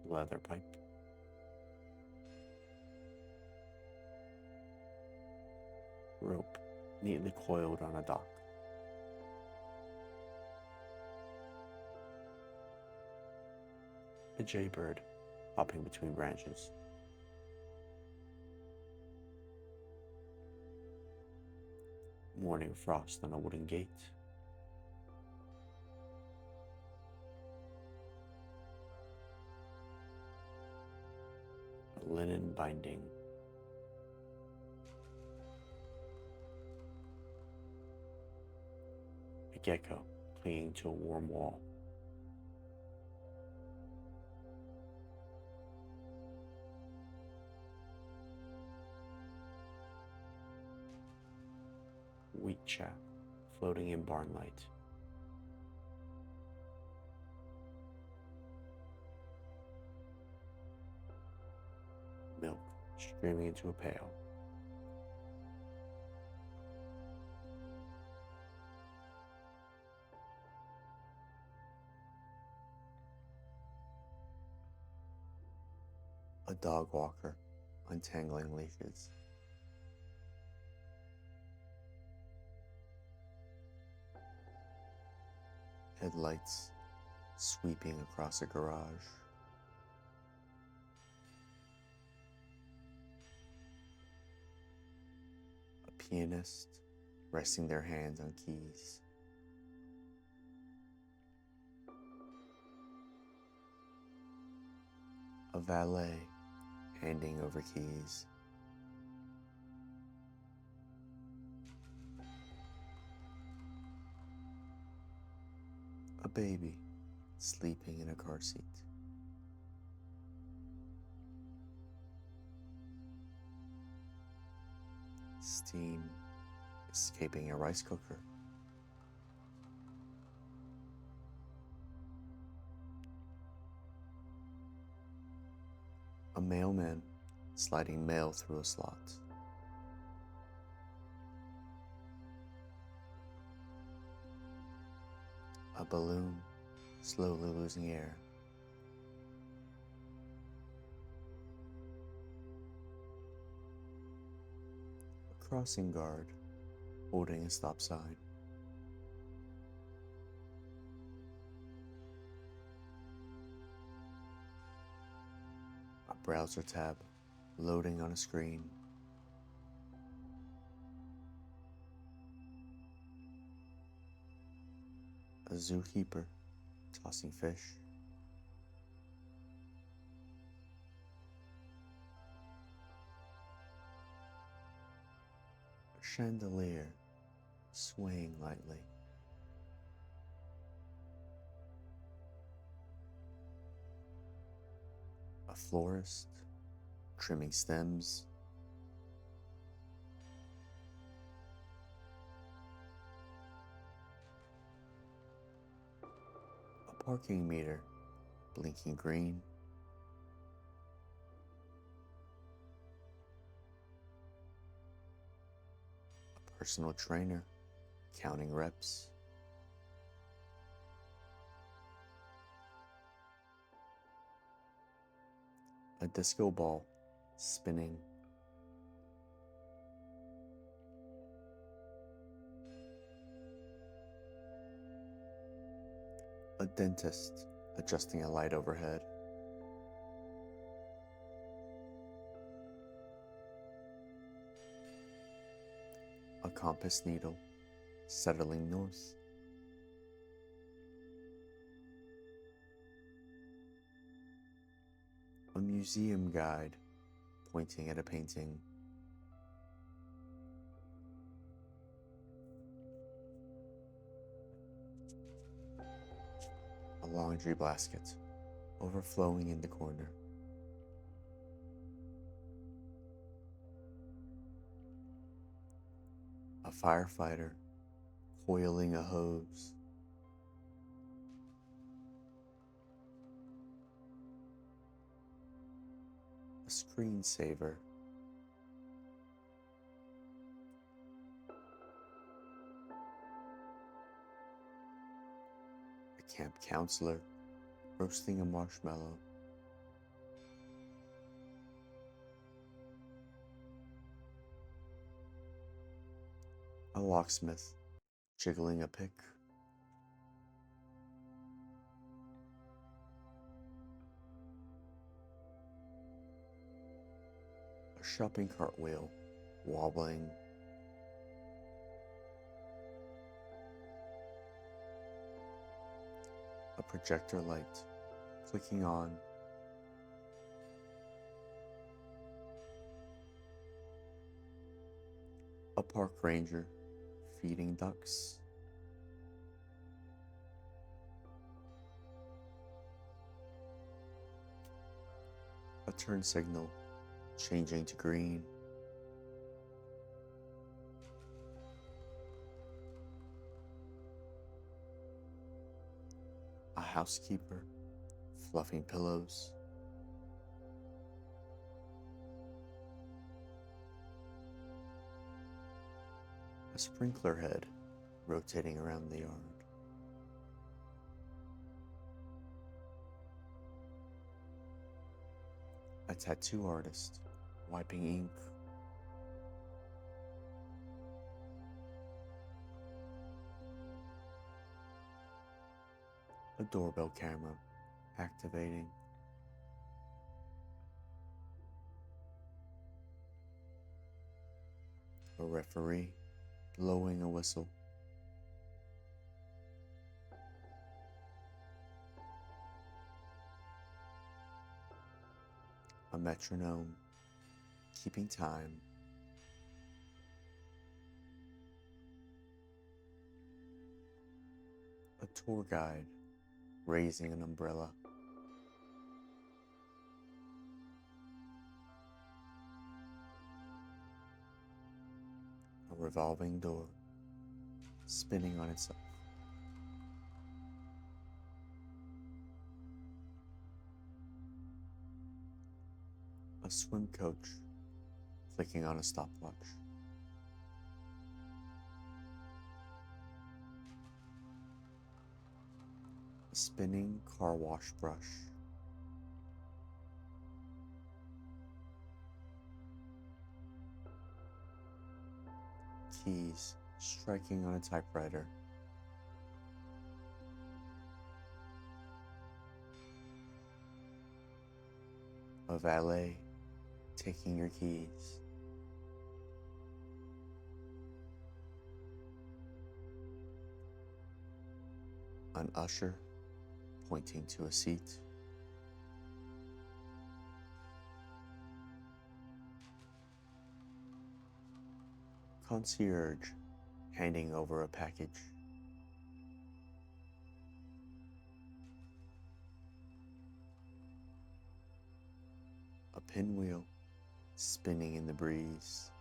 Leather pipe. Rope neatly coiled on a dock. A jaybird hopping between branches. Morning frost on a wooden gate. A linen binding. A gecko clinging to a warm wall. Wheat chaff floating in barn light. Milk streaming into a pail. A dog walker untangling leashes. Headlights sweeping across a garage. A pianist resting their hands on keys. A valet handing over keys. A baby sleeping in a car seat. Steam escaping a rice cooker. A mailman sliding mail through a slot. A balloon slowly losing air. A crossing guard holding a stop sign. A browser tab loading on a screen. A zookeeper tossing fish. A chandelier swaying lightly. A florist trimming stems. A parking meter blinking green. A personal trainer counting reps. A disco ball spinning. A dentist adjusting a light overhead. compass needle settling north. A museum guide pointing at a painting. A laundry basket overflowing in the corner. A firefighter coiling a hose. A screensaver. A camp counselor roasting a marshmallow. A locksmith jiggling a pick. A shopping cart wheel wobbling. A projector light clicking on. A park ranger feeding ducks. A turn signal changing to green. A housekeeper fluffing pillows. A sprinkler head rotating around the yard. A tattoo artist wiping ink. A doorbell camera activating. A referee blowing a whistle. A metronome keeping time. A tour guide raising an umbrella. A revolving door spinning on itself. A swim coach clicking on a stopwatch. A spinning car wash brush. Keys striking on a typewriter. A valet taking your keys. An usher pointing to a seat. Concierge handing over a package. A pinwheel spinning in the breeze.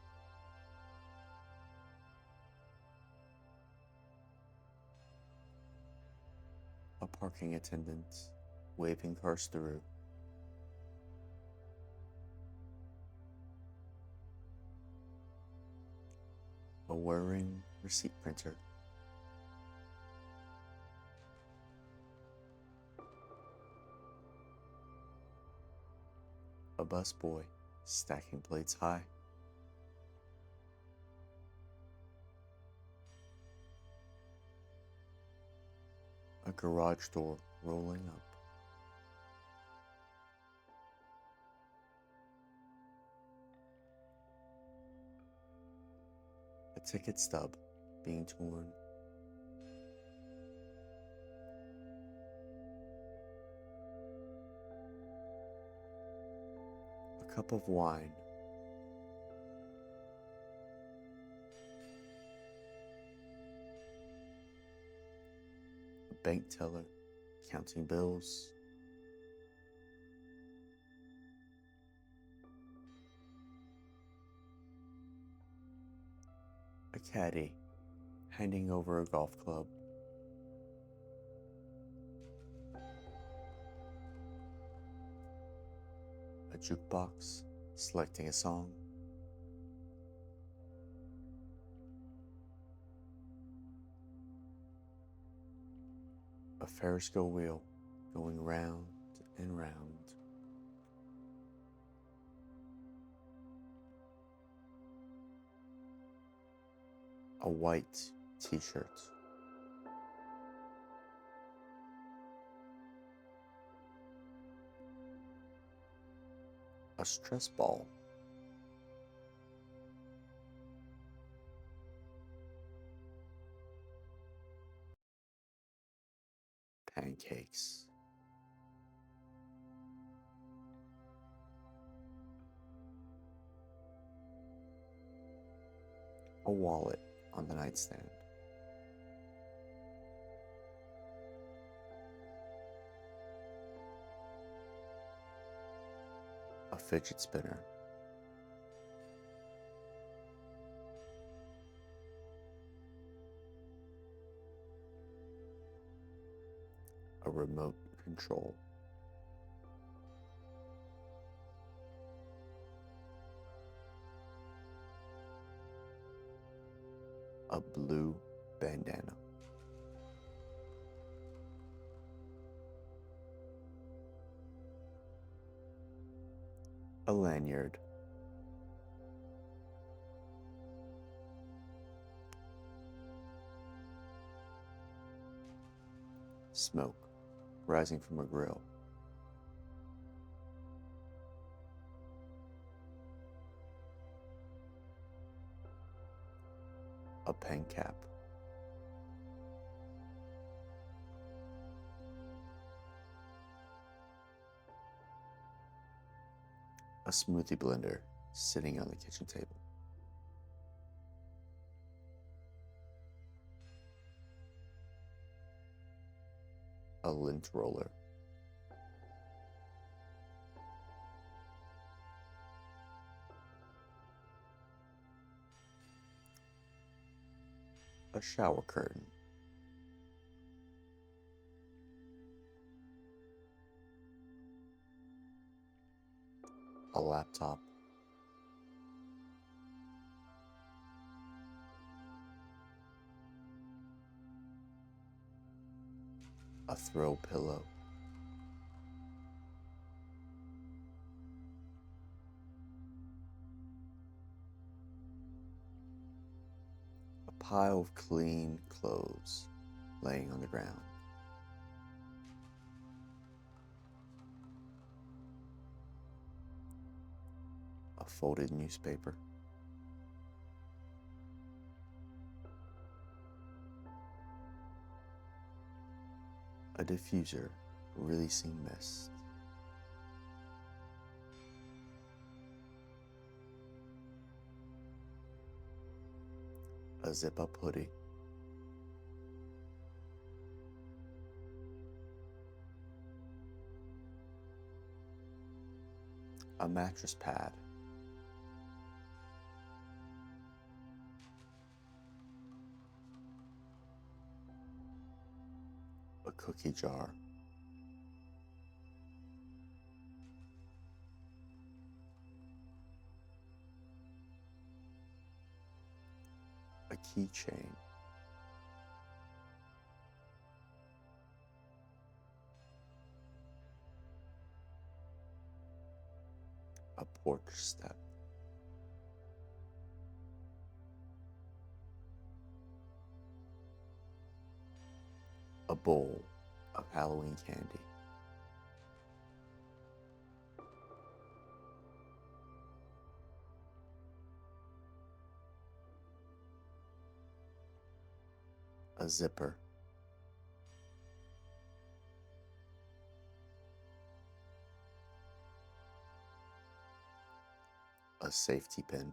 A parking attendant waving cars through. A whirring receipt printer. A busboy stacking plates high. A garage door rolling up. A ticket stub being torn, a cup of wine, a bank teller counting bills, a caddy handing over a golf club, a jukebox selecting a song, a Ferris wheel going round and round, a white t-shirt, a stress ball, pancakes, a wallet on the nightstand, a fidget spinner, a remote control, a blue bandana, a lanyard, smoke rising from a grill, a pen cap, a smoothie blender sitting on the kitchen table, a lint roller, a shower curtain, a laptop, a throw pillow, a pile of clean clothes laying on the ground, a folded newspaper, a diffuser releasing mist, a zip-up hoodie, a mattress pad, a cookie jar, a keychain, a porch step, a bowl of Halloween candy, a zipper, a safety pin,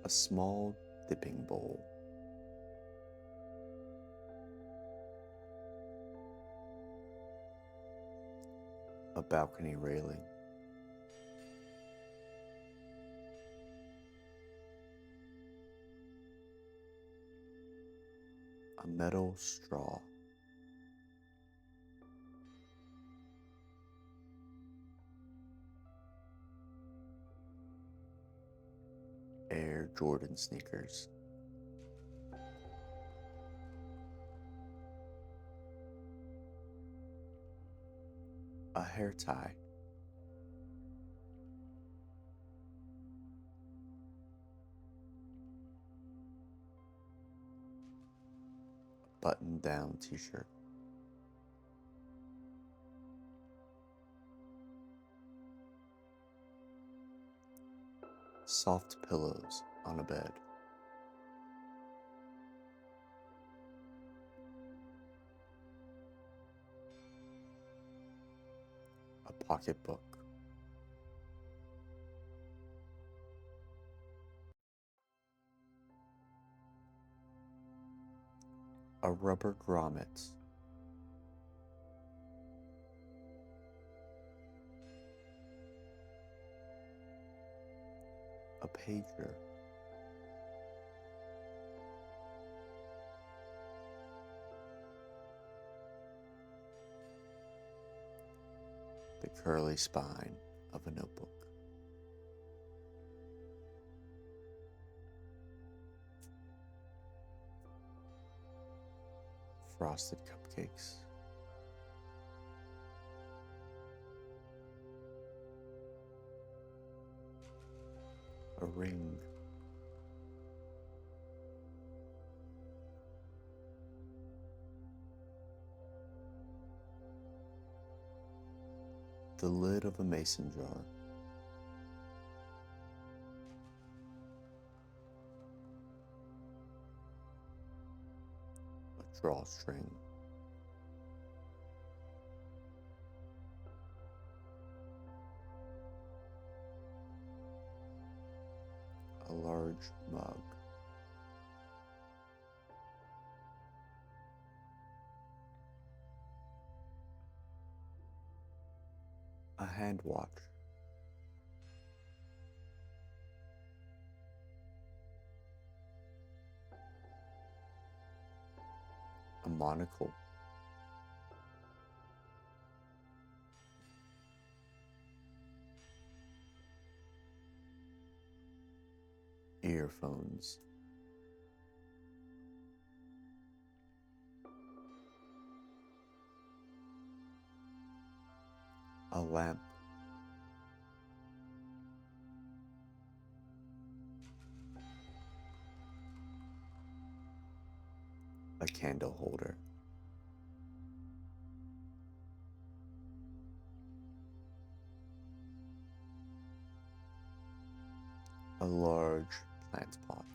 a small dipping bowl, a balcony railing, a metal straw, Air Jordan sneakers, a hair tie, a button-down t-shirt, soft pillows on a bed, a pocketbook, a rubber grommet, a pager, the curly spine of a notebook, frosted cupcakes, a ring, the lid of a mason jar, a drawstring, a large mug, a hand watch, a monocle, earphones, a lamp, a candle holder, a large plant pot,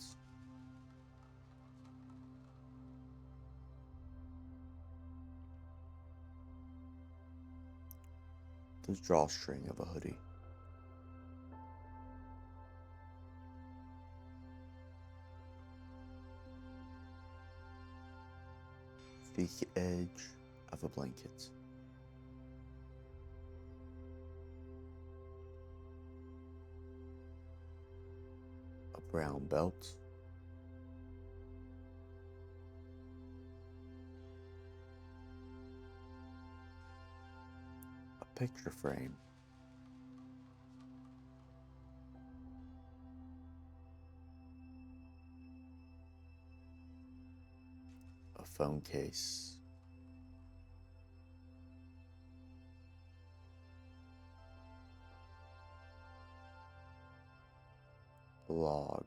the drawstring of a hoodie, the edge of a blanket, a brown belt, a picture frame, a phone case, a log,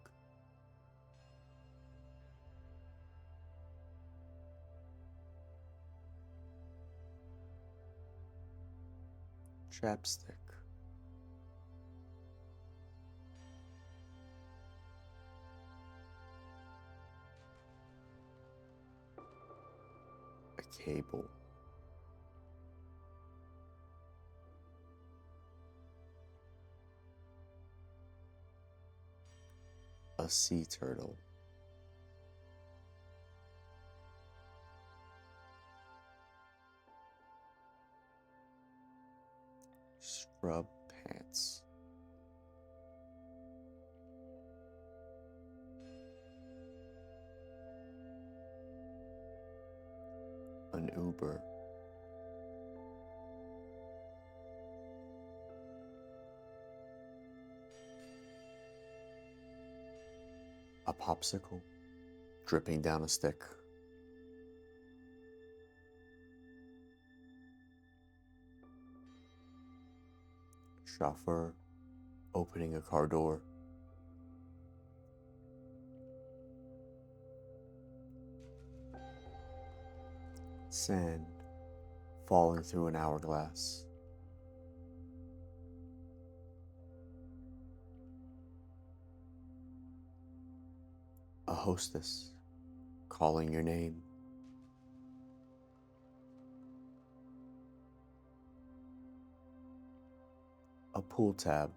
chapstick, cable. A sea turtle. Scrub pants. An Uber. A popsicle dripping down a stick. Chauffeur opening a car door. Sand falling through an hourglass. A hostess calling your name. A pool tab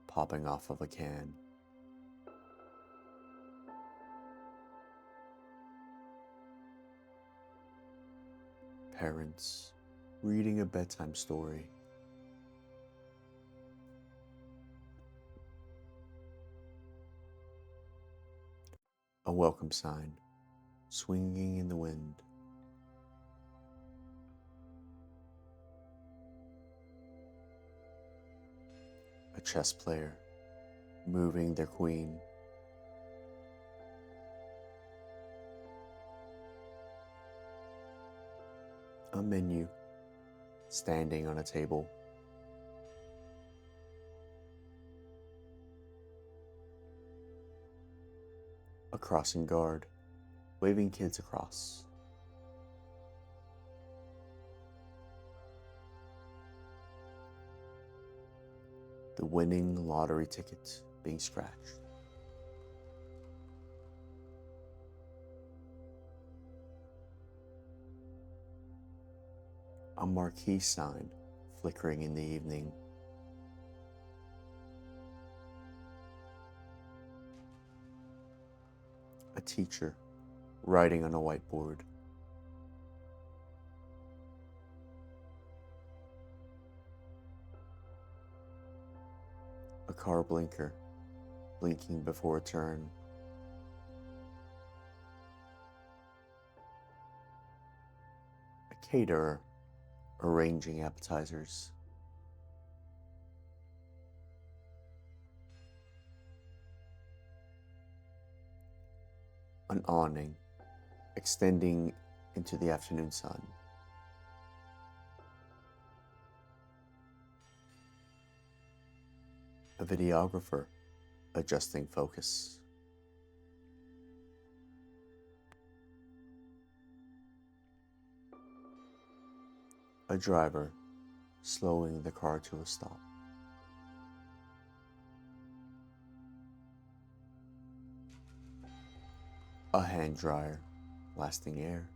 popping off of a can. Parents reading a bedtime story. A welcome sign swinging in the wind. A chess player moving their queen. A menu standing on a table. A crossing guard waving kids across. The winning lottery ticket being scratched. A marquee sign flickering in the evening. A teacher writing on a whiteboard. A car blinker blinking before a turn. A caterer arranging appetizers. An awning extending into the afternoon sun. A videographer adjusting focus. A driver slowing the car to a stop. A hand dryer lasting air.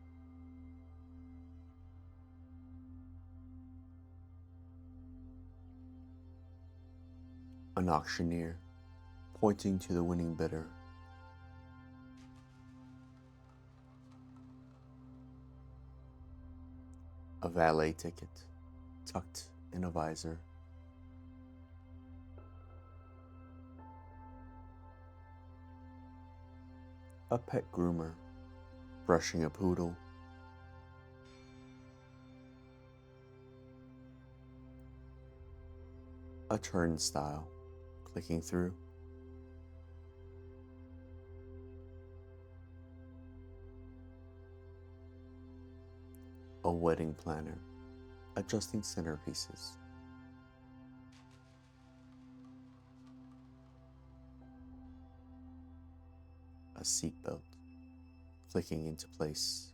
An auctioneer pointing to the winning bidder. A valet ticket tucked in a visor. A pet groomer brushing a poodle. A turnstile clicking through. A wedding planner adjusting centerpieces. A seatbelt clicking into place.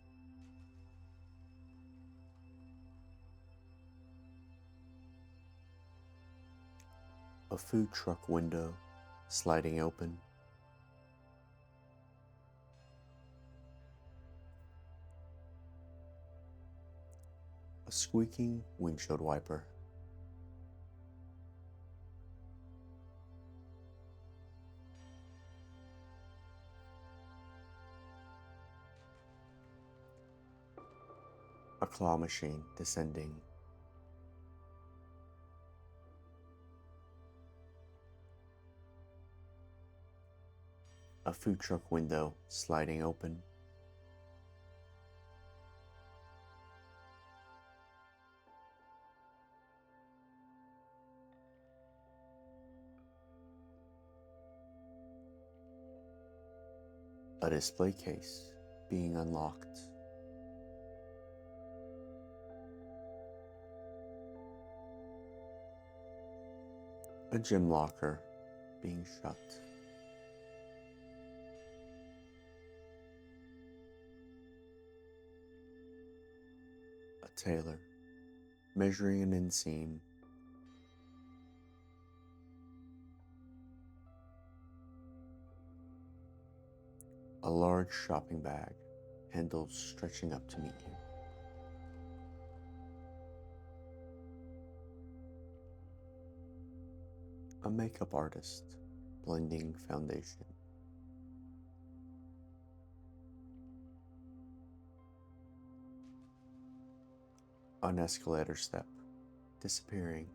A food truck window sliding open. A squeaking windshield wiper. A claw machine descending. A food truck window sliding open. A display case being unlocked. A gym locker being shut. A tailor measuring an inseam. A large shopping bag, handles stretching up to meet you. A makeup artist blending foundation. An escalator step disappearing.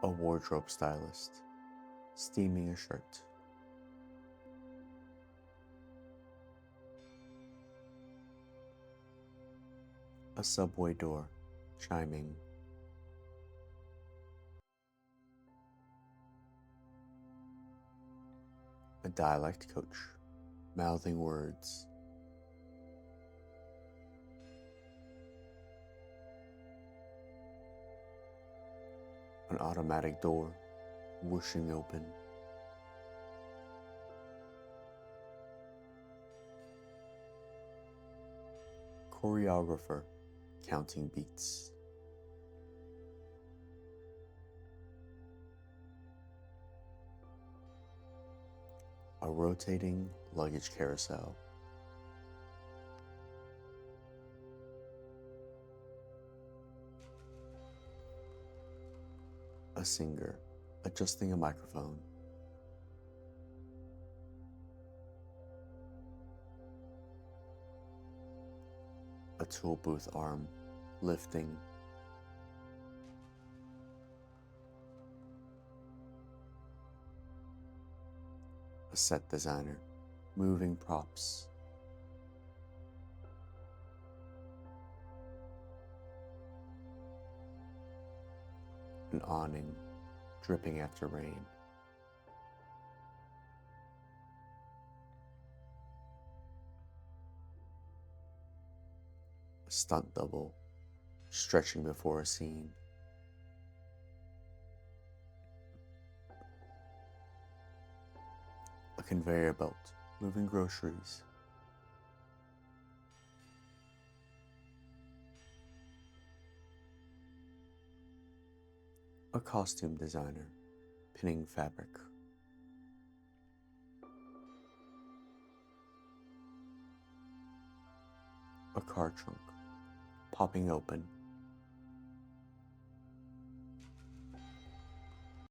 A wardrobe stylist steaming a shirt. A subway door chiming. A dialect coach mouthing words. An automatic door whooshing open. Choreographer counting beats. A rotating luggage carousel. A singer adjusting a microphone. A tool booth arm lifting. A set designer moving props. An awning dripping after rain. A stunt double stretching before a scene. A conveyor belt moving groceries. A costume designer pinning fabric. A car trunk popping open.